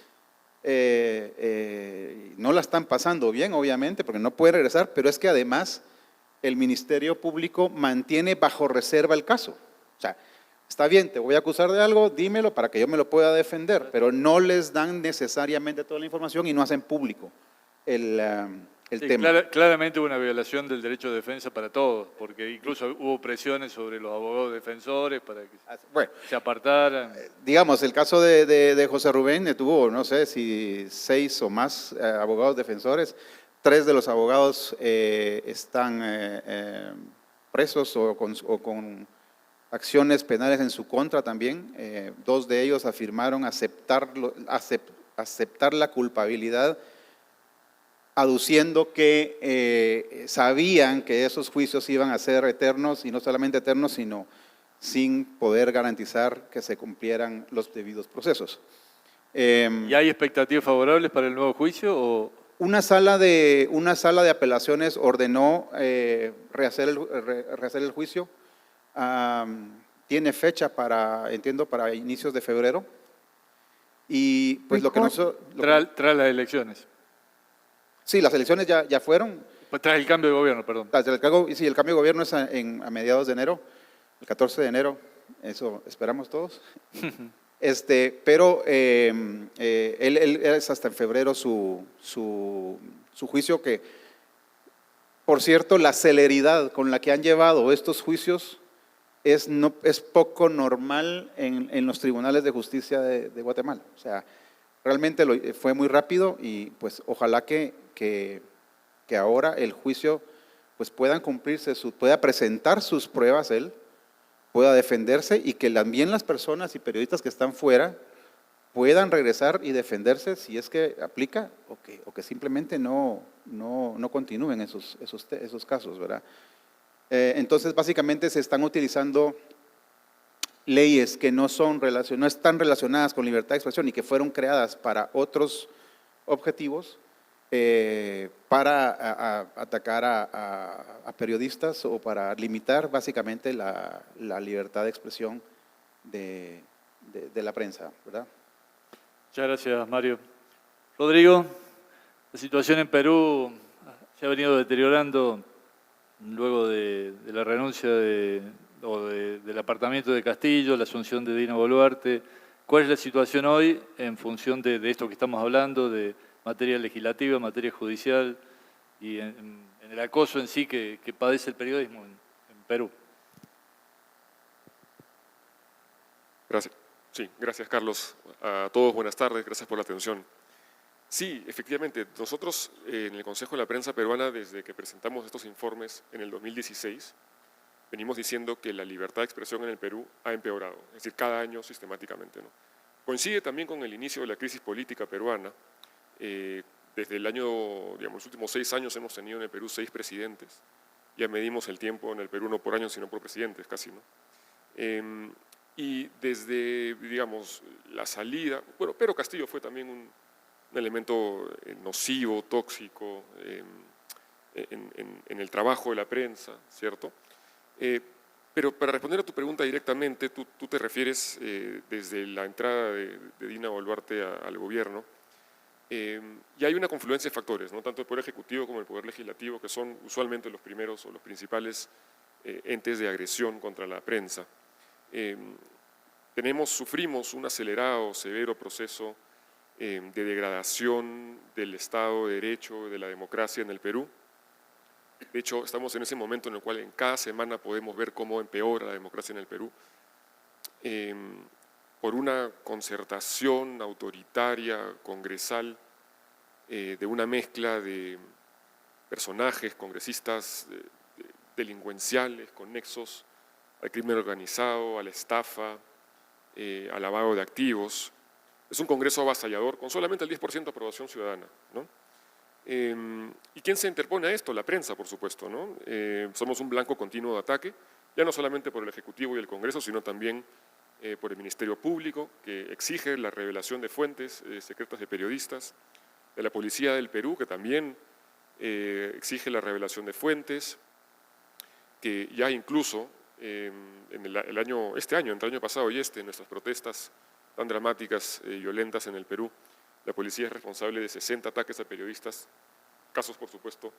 No la están pasando bien, obviamente, porque no pueden regresar, pero es que además el Ministerio Público mantiene bajo reserva el caso. O sea, está bien, te voy a acusar de algo, dímelo para que yo me lo pueda defender, pero no les dan necesariamente toda la información y no hacen público el Sí, tema. claramente hubo una violación del derecho de defensa para todos, porque incluso hubo presiones sobre los abogados defensores para que Bueno, se apartaran. digamos, el caso de José Rubén tuvo, no sé si 6 o más abogados defensores. 3 de los abogados están presos o con acciones penales en su contra también. 2 de ellos afirmaron aceptar la culpabilidad, aduciendo que sabían que esos juicios iban a ser eternos, y no solamente eternos, sino sin poder garantizar que se cumplieran los debidos procesos. ¿Y hay expectativas favorables para el nuevo juicio? O Una sala de apelaciones ordenó rehacer el juicio. Tiene fecha entiendo, para inicios de febrero. Y pues lo que nosotros… tras las elecciones. Sí, las elecciones ya fueron. Pues tras el cambio de gobierno, perdón. Sí, el cambio de gobierno es a mediados de enero, el 14 de enero, eso esperamos todos. Pero él es hasta en febrero su juicio, que, por cierto, la celeridad con la que han llevado estos juicios es poco normal en los tribunales de justicia de Guatemala. O sea, realmente fue muy rápido, y pues ojalá que ahora el juicio pues pueda cumplirse, pueda presentar sus pruebas él, pueda defenderse, y que también las personas y periodistas que están fuera puedan regresar y defenderse si es que aplica, o que simplemente no continúen esos casos, ¿verdad? Entonces, básicamente se están utilizando leyes que no están relacionadas con libertad de expresión y que fueron creadas para otros objetivos, para atacar a periodistas, o para limitar básicamente la libertad de expresión de la prensa, ¿verdad? Muchas gracias, Mario. Rodrigo, la situación en Perú se ha venido deteriorando luego de la renuncia del apartamiento de Castillo, la asunción de Dina Boluarte. ¿Cuál es la situación hoy en función de esto que estamos hablando, de materia legislativa, materia judicial y en el acoso en sí que padece el periodismo en Perú? Gracias. Sí, gracias, Carlos. A todos, buenas tardes, gracias por la atención. Sí, efectivamente, nosotros en el Consejo de la Prensa Peruana, desde que presentamos estos informes en el 2016, venimos diciendo que la libertad de expresión en el Perú ha empeorado, es decir, cada año sistemáticamente, ¿no? Coincide también con el inicio de la crisis política peruana. Desde el año, digamos, los últimos 6 años hemos tenido en el Perú 6 presidentes. Ya medimos el tiempo en el Perú no por años, sino por presidentes, casi, ¿no? Y desde, digamos, la salida, bueno, Pedro Castillo fue también un elemento nocivo, tóxico en el trabajo de la prensa, ¿cierto? Pero para responder a tu pregunta directamente, tú te refieres desde la entrada de Dina Boluarte al gobierno, y hay una confluencia de factores, ¿no? Tanto el Poder Ejecutivo como el Poder Legislativo, que son usualmente los primeros o los principales entes de agresión contra la prensa. Sufrimos un acelerado, severo proceso de degradación del Estado de Derecho, de la democracia en el Perú. De hecho, estamos en ese momento en el cual en cada semana podemos ver cómo empeora la democracia en el Perú, por una concertación autoritaria, congresal, de una mezcla de personajes, congresistas delincuenciales con nexos al crimen organizado, a la estafa, al lavado de activos. Es un Congreso avasallador con solamente el 10% de aprobación ciudadana, ¿no? ¿Y quién se interpone a esto? La prensa, por supuesto, ¿no? Somos un blanco continuo de ataque, ya no solamente por el Ejecutivo y el Congreso, sino también por el Ministerio Público, que exige la revelación de fuentes secretas de periodistas, de la Policía del Perú, que también exige la revelación de fuentes, que ya incluso este año, entre el año pasado y en nuestras protestas tan dramáticas y violentas en el Perú, la policía es responsable de 60 ataques a periodistas, casos, por supuesto,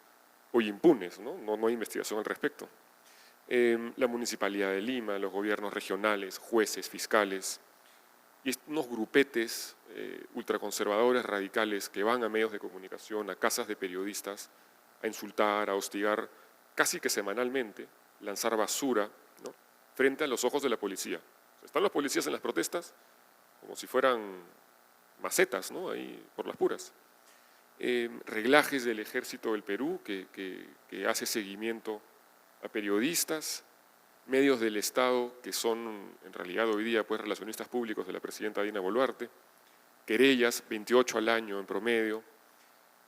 hoy impunes, ¿no? No hay investigación al respecto. La Municipalidad de Lima, los gobiernos regionales, jueces, fiscales, y unos grupetes ultraconservadores radicales que van a medios de comunicación, a casas de periodistas, a insultar, a hostigar, casi que semanalmente, lanzar basura, ¿no?, frente a los ojos de la policía. O sea, están los policías en las protestas como si fueran macetas, ¿no?, ahí por las puras. Reglajes del Ejército del Perú que hace seguimiento a periodistas, medios del Estado que son en realidad hoy día pues relacionistas públicos de la presidenta Dina Boluarte, querellas, 28 al año en promedio,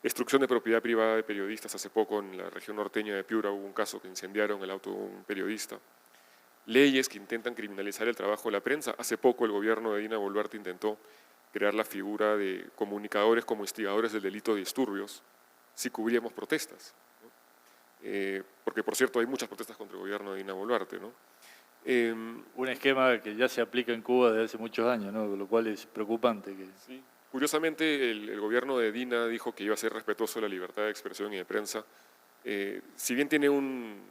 destrucción de propiedad privada de periodistas. Hace poco en la región norteña de Piura hubo un caso que incendiaron el auto de un periodista. Leyes que intentan criminalizar el trabajo de la prensa. Hace poco el gobierno de Dina Boluarte intentó crear la figura de comunicadores como instigadores del delito de disturbios si cubríamos protestas, ¿no? Porque, por cierto, hay muchas protestas contra el gobierno de Dina Boluarte, ¿no? Un esquema que ya se aplica en Cuba desde hace muchos años, ¿no? Lo cual es preocupante. Sí. Curiosamente, el gobierno de Dina dijo que iba a ser respetuoso de la libertad de expresión y de prensa. Si bien tiene un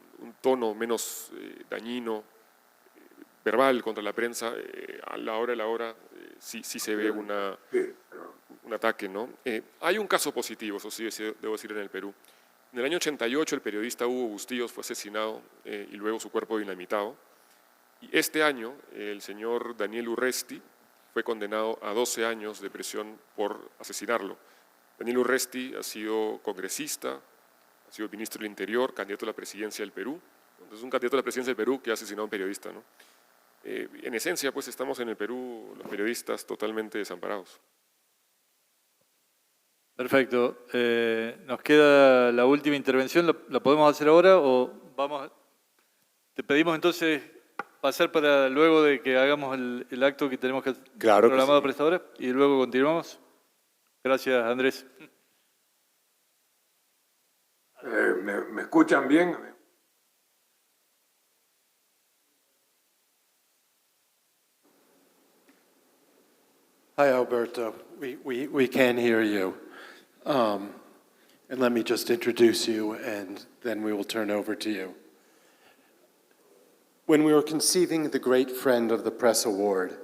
tono menos dañino, verbal contra la prensa, a la hora de la hora sí se ve un ataque, ¿no? Hay un caso positivo, eso sí debo decir, en el Perú. En el año 88 el periodista Hugo Bustillos fue asesinado y luego su cuerpo dinamitado. Y este año el señor Daniel Urresti fue condenado a 12 años de prisión por asesinarlo. Daniel Urresti ha sido congresista, ha sido ministro del Interior, candidato a la presidencia del Perú. Entonces, un candidato a la presidencia del Perú que ha asesinado a un periodista, ¿no? En esencia, pues estamos en el Perú, los periodistas, totalmente desamparados. Perfecto. Nos queda la última intervención. ¿La podemos hacer ahora o vamos? Te pedimos entonces pasar para luego de que hagamos el acto que tenemos que programado para esta hora y luego continuamos. Gracias, Andrés. ¿Me escuchan bien? Hi, Alberto. We can hear you. And let me just introduce you, and then we will turn over to you. When we were conceiving the Great Friend of the Press Award,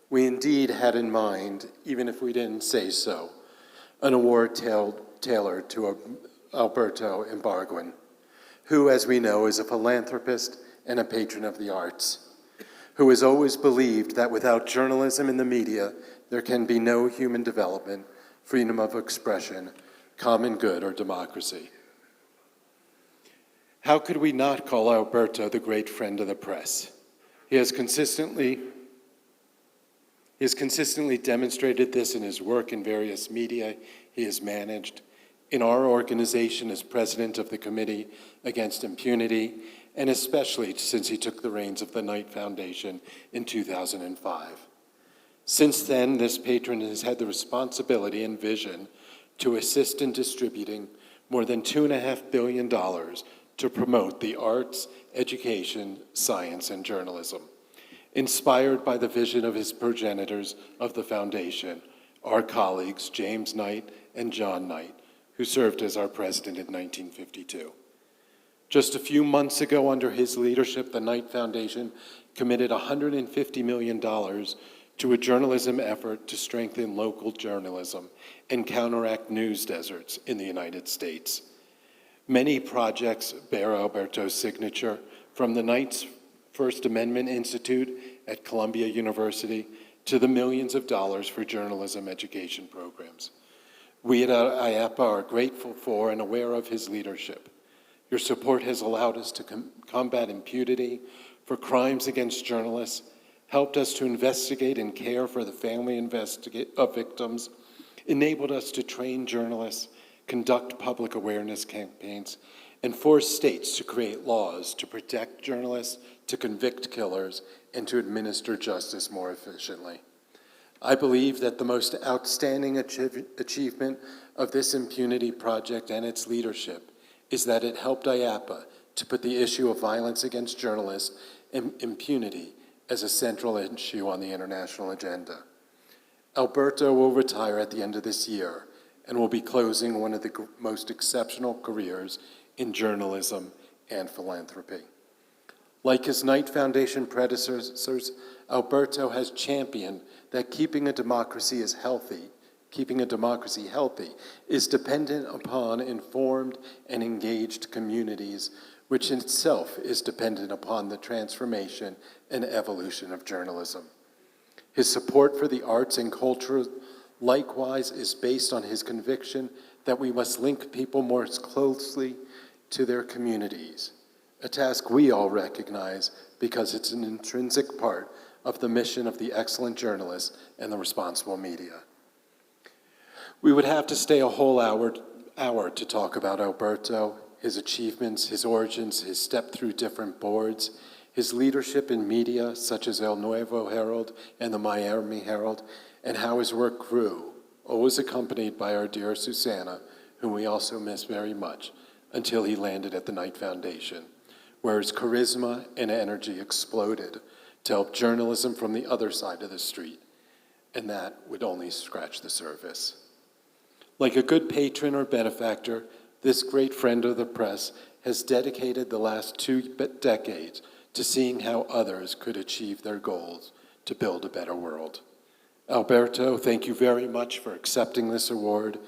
we indeed had in mind, even if we didn't say so, an award tailored to Alberto Ibargüen, who, as we know, is a philanthropist and a patron of the arts, who has always believed that without journalism and the media, there can be no human development, freedom of expression, common good, or democracy. How could we not call Alberto the great friend of the press? He has consistently demonstrated this in his work in various media he has managed, in our organization as president of the Committee Against Impunity, and especially since he took the reins of the Knight Foundation in 2005. Since then, this patron has had the responsibility and vision to assist in distributing more than $2.5 billion to promote the arts, education, science, and journalism. Inspired by the vision of his progenitors of the foundation, our colleagues James Knight and John Knight, who served as our president in 1952. Just a few months ago, under his leadership, the Knight Foundation committed $150 million to a journalism effort to strengthen local journalism and counteract news deserts in the United States. Many projects bear Alberto's signature, from the Knight's First Amendment Institute at Columbia University to the millions of dollars for journalism education programs. We at IAPA are grateful for and aware of his leadership. Your support has allowed us to combat impunity for crimes against journalists, helped us to investigate and care for the family of victims, enabled us to train journalists, conduct public awareness campaigns, and force states to create laws to protect journalists, to convict killers, and to administer justice more efficiently. I believe that the most outstanding achievement of this impunity project and its leadership is that it helped IAPA to put the issue of violence against journalists and impunity as a central issue on the international agenda. Alberto will retire at the end of this year and will be closing one of the most exceptional careers in journalism and philanthropy. Like his Knight Foundation predecessors, Alberto has championed that keeping a democracy healthy is dependent upon informed and engaged communities, which in itself is dependent upon the transformation and evolution of journalism. His support for the arts and culture, likewise, is based on his conviction that we must link people more closely to their communities, a task we all recognize because it's an intrinsic part of the mission of the excellent journalist and the responsible media. We would have to stay a whole hour to talk about Alberto, his achievements, his origins, his step through different boards, his leadership in media such as El Nuevo Herald and the Miami Herald, and how his work grew, always accompanied by our dear Susana, whom we also miss very much, until he landed at the Knight Foundation, where his charisma and energy exploded to help journalism from the other side of the street, and that would only scratch the surface. Like a good patron or benefactor, this great friend of the press has dedicated the last 2 decades to seeing how others could achieve their goals to build a better world. Alberto, thank you very much for accepting this award.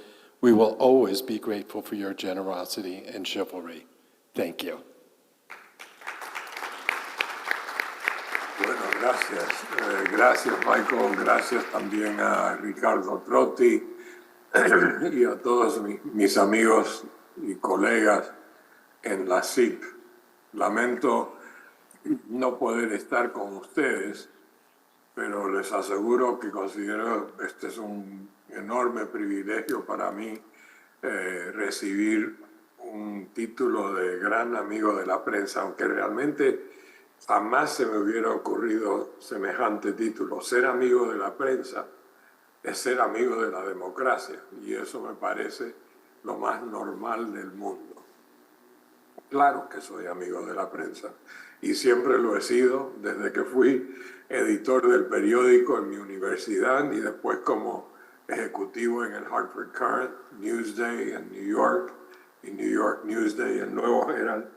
We will always be grateful for your generosity and chivalry. Thank you. Bueno, gracias. Gracias, Michael. Gracias también a Ricardo Trotti y a todos mis amigos y colegas en la CIP. Lamento no poder estar con ustedes, pero les aseguro que considero este es un enorme privilegio para mí recibir un título de gran amigo de la prensa, aunque realmente jamás se me hubiera ocurrido semejante título. Ser amigo de la prensa es ser amigo de la democracia, y eso me parece lo más normal del mundo. Claro que soy amigo de la prensa, y siempre lo he sido desde que fui editor del periódico en mi universidad y después como ejecutivo en el Hartford Courant, Newsday en New York, y New York Newsday, el Nuevo Herald,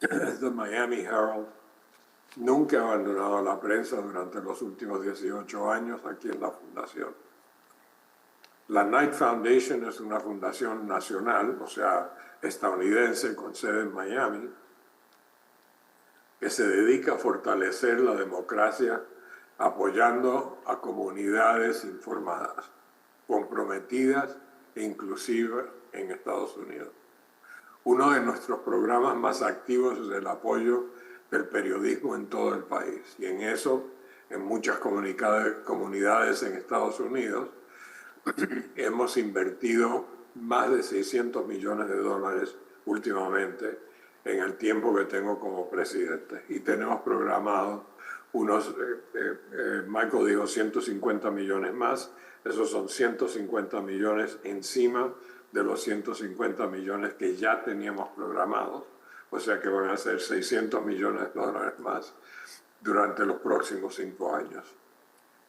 The Miami Herald. Nunca he abandonado la prensa durante los últimos 18 años aquí en la fundación. La Knight Foundation es una fundación nacional, o sea, estadounidense, con sede en Miami, que se dedica a fortalecer la democracia apoyando a comunidades informadas, comprometidas e inclusivas en Estados Unidos. Uno de nuestros programas más activos es el apoyo del periodismo en todo el país, y en eso, en muchas comunidades en Estados Unidos, hemos invertido más de $600 millones últimamente en el tiempo que tengo como presidente, y tenemos programado unos, Michael dijo 150 millones más, esos son 150 millones encima de los 150 millones que ya teníamos programados, o sea que van a ser $600 millones más durante los próximos 5 años.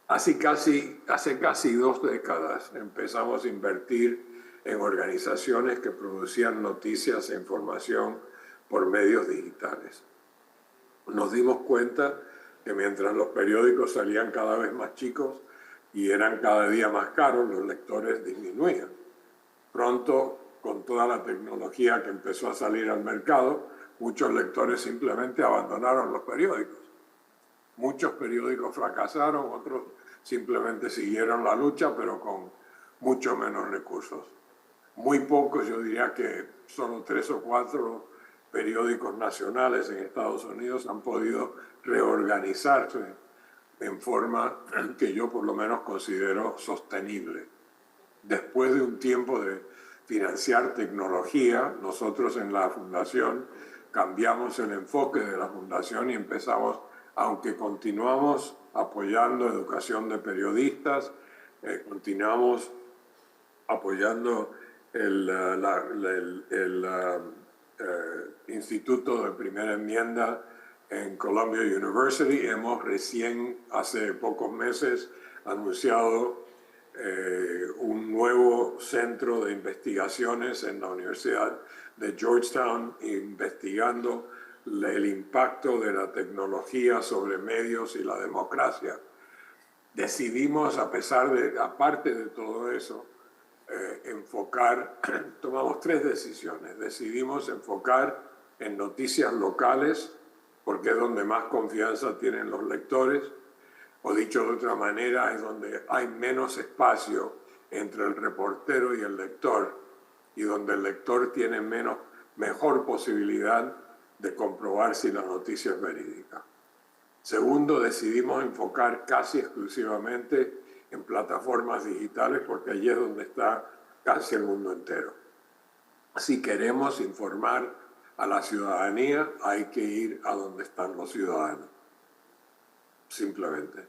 Hace casi 2 décadas empezamos a invertir en organizaciones que producían noticias e información por medios digitales. Nos dimos cuenta que mientras los periódicos salían cada vez más chicos y eran cada día más caros, los lectores disminuían. Pronto, con toda la tecnología que empezó a salir al mercado, muchos lectores simplemente abandonaron los periódicos. Muchos periódicos fracasaron, otros simplemente siguieron la lucha, pero con mucho menos recursos. Muy pocos, yo diría que solo 3 o 4 periódicos nacionales en Estados Unidos han podido reorganizarse en forma que yo por lo menos considero sostenible. Después de un tiempo de financiar tecnología, nosotros en la fundación cambiamos el enfoque de la fundación y empezamos, aunque continuamos apoyando educación de periodistas, continuamos apoyando el Instituto de Primera Enmienda en Columbia University. Hemos recién, hace pocos meses, anunciado un nuevo propio centro de investigaciones en la Universidad de Georgetown, investigando el impacto de la tecnología sobre medios y la democracia. Decidimos, aparte de todo eso, tomamos 3 decisiones. Decidimos enfocar en noticias locales, porque es donde más confianza tienen los lectores, o dicho de otra manera, es donde hay menos espacio entre el reportero y el lector, y donde el lector tiene mejor posibilidad de comprobar si la noticia es verídica. Segundo, decidimos enfocar casi exclusivamente en plataformas digitales, porque allí es donde está casi el mundo entero. Si queremos informar a la ciudadanía, hay que ir a donde están los ciudadanos, simplemente.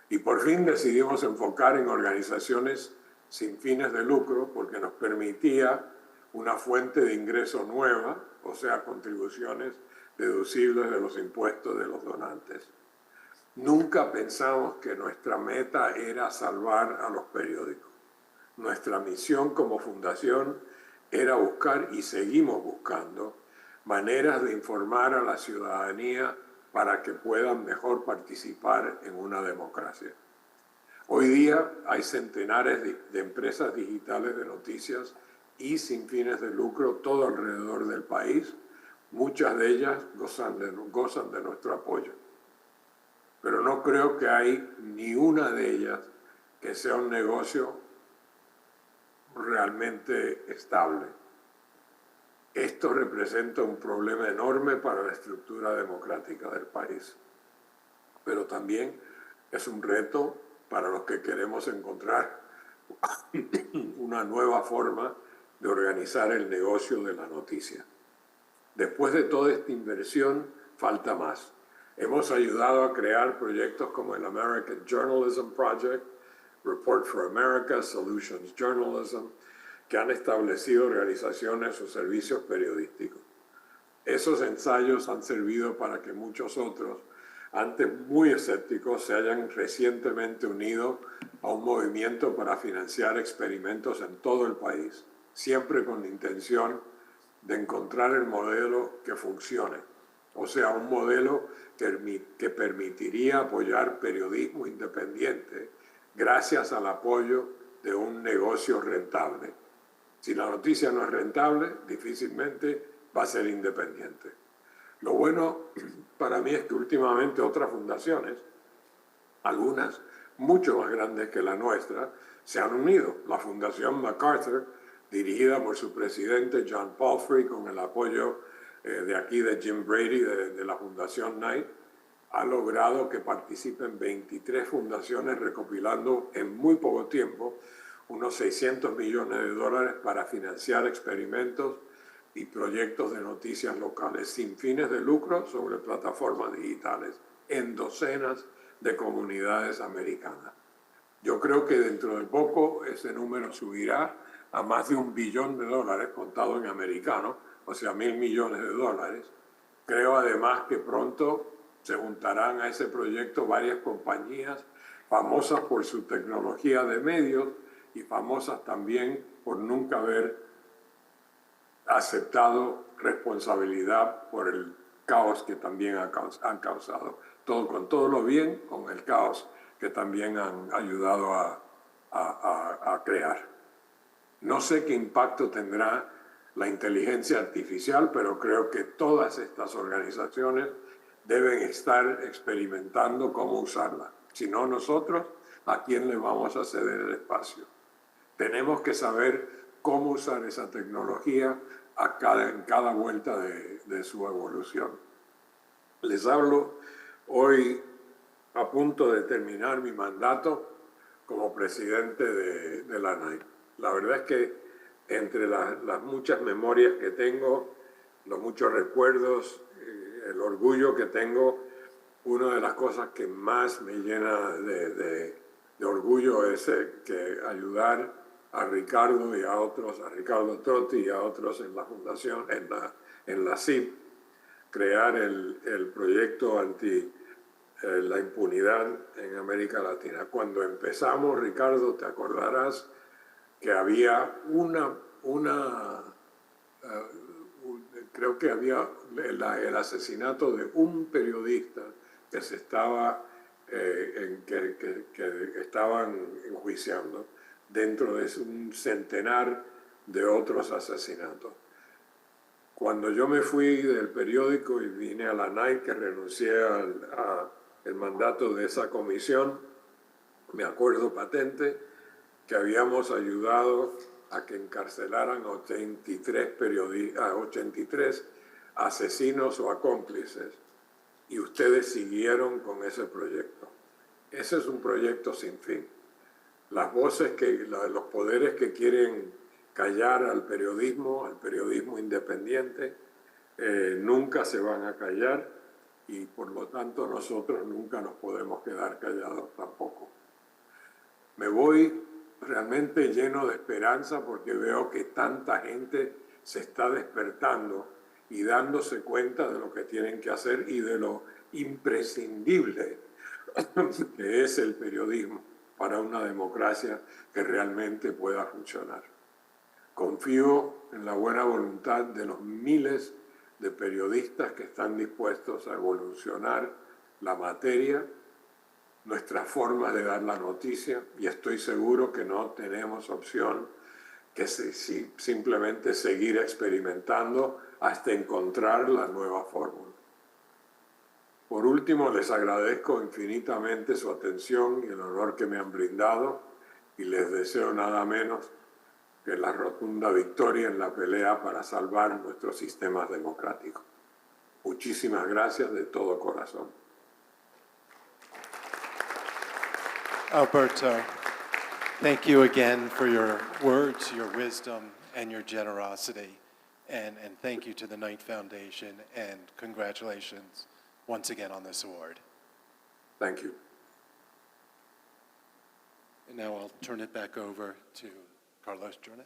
Y por fin decidimos enfocar en organizaciones sin fines de lucro, porque nos permitía una fuente de ingreso nueva, o sea, contribuciones deducibles de los impuestos de los donantes. Nunca pensamos que nuestra meta era salvar a los periódicos. Nuestra misión como fundación era buscar, y seguimos buscando, maneras de informar a la ciudadanía para que puedan mejor participar en una democracia. Hoy día hay centenares de empresas digitales de noticias y sin fines de lucro todo alrededor del país. Muchas de ellas gozan de nuestro apoyo. Pero no creo que hay ni una de ellas que sea un negocio realmente estable. Esto representa un problema enorme para la estructura democrática del país, pero también es un reto para los que queremos encontrar una nueva forma de organizar el negocio de la noticia. Después de toda esta inversión, falta más. Hemos ayudado a crear proyectos como el American Journalism Project, Report for America, Solutions Journalism, que han establecido organizaciones o servicios periodísticos. Esos ensayos han servido para que muchos otros, antes muy escépticos, se hayan recientemente unido a un movimiento para financiar experimentos en todo el país, siempre con la intención de encontrar el modelo que funcione, o sea, un modelo que permitiría apoyar periodismo independiente gracias al apoyo de un negocio rentable. Si la noticia no es rentable, difícilmente va a ser independiente. Lo bueno para mí es que últimamente otras fundaciones, algunas mucho más grandes que la nuestra, se han unido. La Fundación MacArthur, dirigida por su presidente John Palfrey, con el apoyo de aquí de Jim Brady, de la Fundación Knight, ha logrado que participen 23 fundaciones recopilando en muy poco tiempo unos $600 millones para financiar experimentos y proyectos de noticias locales sin fines de lucro sobre plataformas digitales en docenas de comunidades americanas. Yo creo que dentro de poco ese número subirá a más de $1 billón contado en americano, o sea, $1.000 millones. Creo además que pronto se juntarán a ese proyecto varias compañías famosas por su tecnología de medios y famosas también por nunca haber aceptado responsabilidad por el caos que también han causado. Con todo lo bien, con el caos que también han ayudado a crear. No sé qué impacto tendrá la inteligencia artificial, pero creo que todas estas organizaciones deben estar experimentando cómo usarla. Si no nosotros, ¿a quién le vamos a ceder el espacio? Tenemos que saber cómo usar esa tecnología en cada vuelta de su evolución. Les hablo hoy a punto de terminar mi mandato como presidente de la NAIP. La verdad es que entre las muchas memorias que tengo, los muchos recuerdos, el orgullo que tengo, una de las cosas que más me llena de orgullo es que ayudar a Ricardo y a otros, a Ricardo Trotti y a otros en la fundación, en la CIP, crear el proyecto anti la impunidad en América Latina. Cuando empezamos, Ricardo, te acordarás, que había creo que había el asesinato de un periodista que se estaba que estaban enjuiciando dentro de un centenar de otros asesinatos. Cuando yo me fui del periódico y vine a la NAI, que renuncié al mandato de esa comisión, me acuerdo patente que habíamos ayudado a que encarcelaran a 83 asesinos o acómplices, y ustedes siguieron con ese proyecto. Ese es un proyecto sin fin. Las voces los poderes que quieren callar al periodismo independiente, nunca se van a callar, y por lo tanto nosotros nunca nos podemos quedar callados tampoco. Me voy realmente lleno de esperanza porque veo que tanta gente se está despertando y dándose cuenta de lo que tienen que hacer y de lo imprescindible que es el periodismo para una democracia que realmente pueda funcionar. Confío en la buena voluntad de los miles de periodistas que están dispuestos a evolucionar la materia, nuestras formas de dar la noticia, y estoy seguro que no tenemos opción que simplemente seguir experimentando hasta encontrar la nueva fórmula. Por último, les agradezco infinitamente su atención y el honor que me han brindado, y les deseo nada menos que la rotunda victoria en la pelea para salvar nuestros sistemas democráticos. Muchísimas gracias de todo corazón. Alberto, thank you again for your words, your wisdom, and your generosity. And thank you to the Knight Foundation, and congratulations once again on this award. Thank you. And now I'll turn it back over to Carlos Jornet.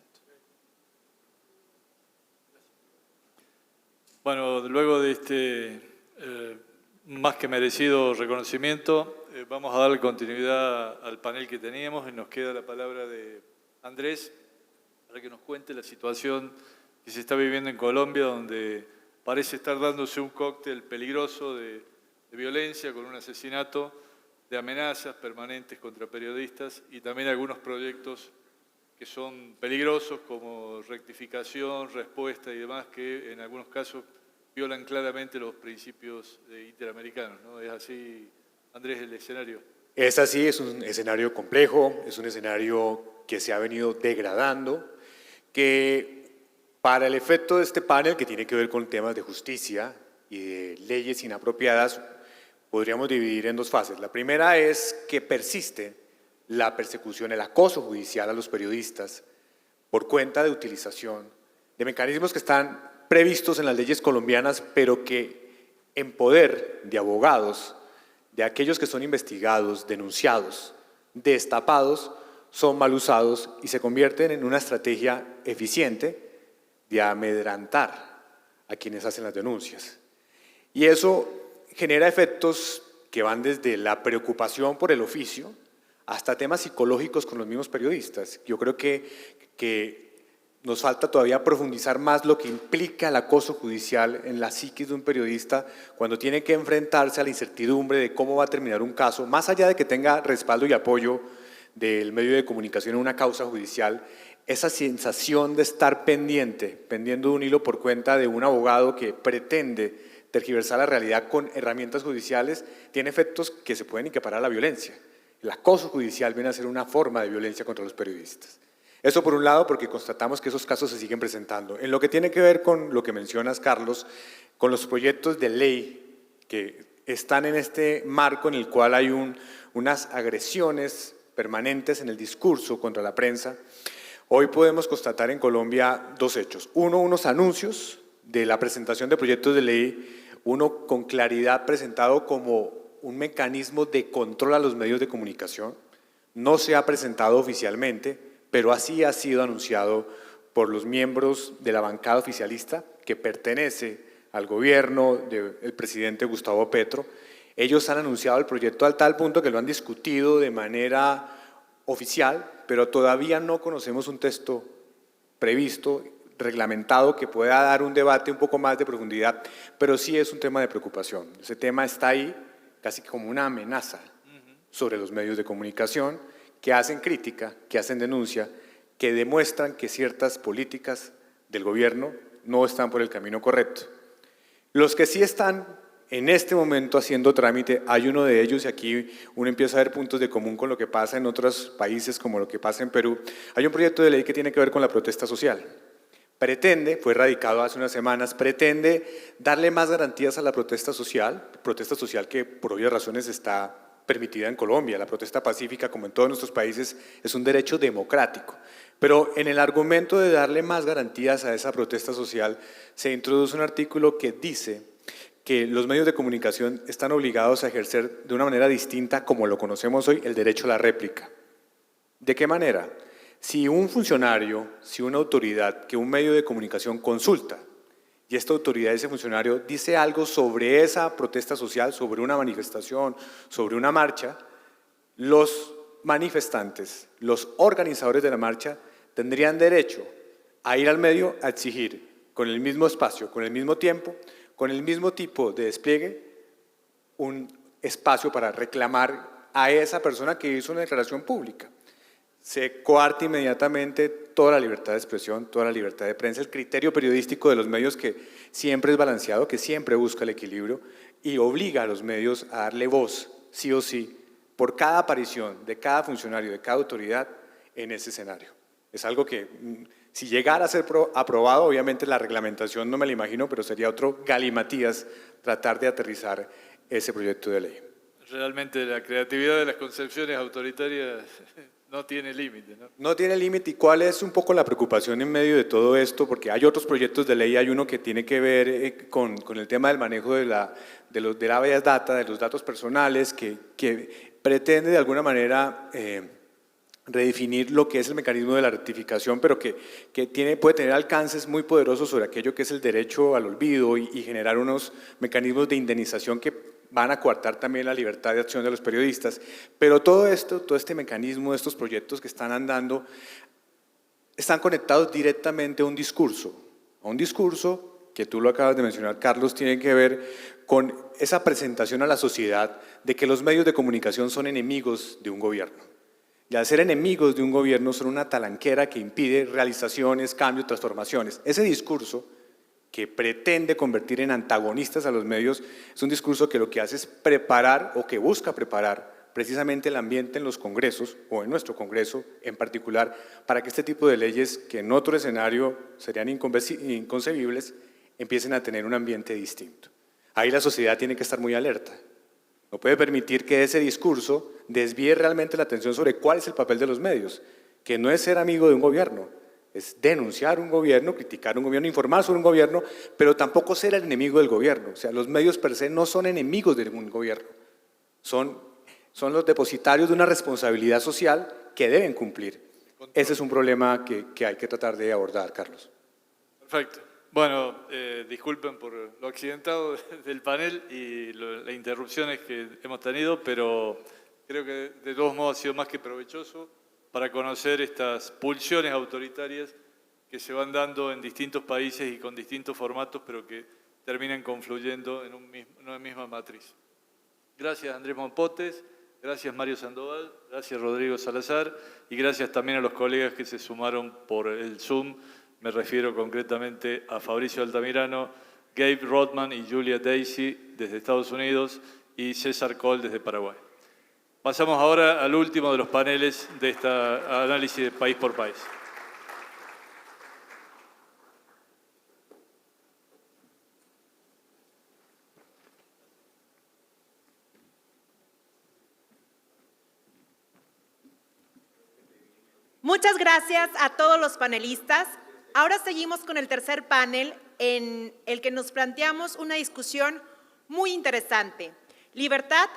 Bueno, luego de este más que merecido reconocimiento, vamos a darle continuidad al panel que teníamos, y nos queda la palabra de Andrés para que nos cuente la situación que se está viviendo en Colombia, donde parece estar dándose un cóctel peligroso de violencia, con un asesinato, de amenazas permanentes contra periodistas, y también algunos proyectos que son peligrosos, como rectificación, respuesta y demás, que en algunos casos violan claramente los principios interamericanos, ¿no? ¿Es así, Andrés, el escenario? Es así, es un escenario complejo, es un escenario que se ha venido degradando, que para el efecto de este panel, que tiene que ver con temas de justicia y de leyes inapropiadas, podríamos dividir en dos fases. La primera es que persiste la persecución, el acoso judicial a los periodistas por cuenta de utilización de mecanismos que están previstos en las leyes colombianas, pero que en poder de abogados, de aquellos que son investigados, denunciados, destapados, son mal usados y se convierten en una estrategia eficiente de amedrantar a quienes hacen las denuncias. Y eso genera efectos que van desde la preocupación por el oficio hasta temas psicológicos con los mismos periodistas. Yo creo que nos falta todavía profundizar más lo que implica el acoso judicial en la psiquis de un periodista cuando tiene que enfrentarse a la incertidumbre de cómo va a terminar un caso, más allá de que tenga respaldo y apoyo del medio de comunicación en una causa judicial. Esa sensación de estar pendiendo de un hilo por cuenta de un abogado que pretende tergiversar la realidad con herramientas judiciales, tiene efectos que se pueden equiparar a la violencia. El acoso judicial viene a ser una forma de violencia contra los periodistas. Eso por un lado, porque constatamos que esos casos se siguen presentando. En lo que tiene que ver con lo que mencionas, Carlos, con los proyectos de ley que están en este marco en el cual hay unas agresiones permanentes en el discurso contra la prensa, hoy podemos constatar en Colombia dos hechos. Uno, unos anuncios de la presentación de proyectos de ley, uno con claridad presentado como un mecanismo de control a los medios de comunicación. No se ha presentado oficialmente, pero así ha sido anunciado por los miembros de la bancada oficialista que pertenece al gobierno del presidente Gustavo Petro. Ellos han anunciado el proyecto al tal punto que lo han discutido de manera oficial, pero todavía no conocemos un texto previsto, reglamentado, que pueda dar un debate un poco más de profundidad, pero sí es un tema de preocupación. Ese tema está ahí casi como una amenaza sobre los medios de comunicación que hacen crítica, que hacen denuncia, que demuestran que ciertas políticas del gobierno no están por el camino correcto. Los que sí están en este momento haciendo trámite, hay uno de ellos, y aquí uno empieza a ver puntos de común con lo que pasa en otros países, como lo que pasa en Perú. Hay un proyecto de ley que tiene que ver con la protesta social. Pretende, fue radicado hace unas semanas, pretende darle más garantías a la protesta social que por obvias razones está permitida en Colombia. La protesta pacífica, como en todos nuestros países, es un derecho democrático. Pero en el argumento de darle más garantías a esa protesta social, se introduce un artículo que dice que los medios de comunicación están obligados a ejercer de una manera distinta, como lo conocemos hoy, el derecho a la réplica. ¿De qué manera? Si un funcionario, si una autoridad que un medio de comunicación consulta, y esta autoridad, ese funcionario, dice algo sobre esa protesta social, sobre una manifestación, sobre una marcha, los manifestantes, los organizadores de la marcha, tendrían derecho a ir al medio a exigir, con el mismo espacio, con el mismo tiempo, con el mismo tipo de despliegue, un espacio para reclamar a esa persona que hizo una declaración pública. Se coarta inmediatamente toda la libertad de expresión, toda la libertad de prensa, el criterio periodístico de los medios, que siempre es balanceado, que siempre busca el equilibrio, y obliga a los medios a darle voz, sí o sí, por cada aparición de cada funcionario, de cada autoridad en ese escenario. Es algo que, si llegara a ser aprobado, obviamente la reglamentación no me la imagino, pero sería otro galimatías tratar de aterrizar ese proyecto de ley. Realmente la creatividad de las concepciones autoritarias no tiene límite, ¿no? No tiene límite. ¿Y cuál es un poco la preocupación en medio de todo esto? Porque hay otros proyectos de ley, hay uno que tiene que ver con el tema del manejo de la big data, de los datos personales, que pretende de alguna manera redefinir lo que es el mecanismo de la rectificación, pero que puede tener alcances muy poderosos sobre aquello que es el derecho al olvido y generar unos mecanismos de indemnización que van a coartar también la libertad de acción de los periodistas. Pero todo esto, todo este mecanismo, estos proyectos que están andando, están conectados directamente a un discurso que tú lo acabas de mencionar, Carlos, tiene que ver con esa presentación a la sociedad de que los medios de comunicación son enemigos de un gobierno. Y al ser enemigos de un gobierno son una talanquera que impide realizaciones, cambios, transformaciones. Ese discurso que pretende convertir en antagonistas a los medios es un discurso que lo que hace es preparar, o que busca preparar precisamente el ambiente en los congresos, o en nuestro congreso en particular, para que este tipo de leyes, que en otro escenario serían inconcebibles, empiecen a tener un ambiente distinto. Ahí la sociedad tiene que estar muy alerta. No puede permitir que ese discurso desvíe realmente la atención sobre cuál es el papel de los medios, que no es ser amigo de un gobierno, es denunciar un gobierno, criticar un gobierno, informar sobre un gobierno, pero tampoco ser el enemigo del gobierno. O sea, los medios per se no son enemigos de ningún gobierno, son los depositarios de una responsabilidad social que deben cumplir. Ese es un problema que hay que tratar de abordar, Carlos. Perfecto. Bueno, disculpen por lo accidentado del panel y las interrupciones que hemos tenido, pero creo que de todos modos ha sido más que provechoso para conocer estas pulsiones autoritarias que se van dando en distintos países y con distintos formatos, pero que terminan confluyendo en una misma matriz. Gracias, Andrés Mompotes, gracias, Mario Sandoval, gracias, Rodrigo Salazar, y gracias también a los colegas que se sumaron por el Zoom. Me refiero concretamente a Fabricio Altamirano, Gabe Rothman y Julia Daisy desde Estados Unidos y César Cole desde Paraguay. Pasamos ahora al último de los paneles de este análisis de país por país. Muchas gracias a todos los panelistas. Ahora seguimos con el tercer panel, en el que nos planteamos una discusión muy interesante: libertad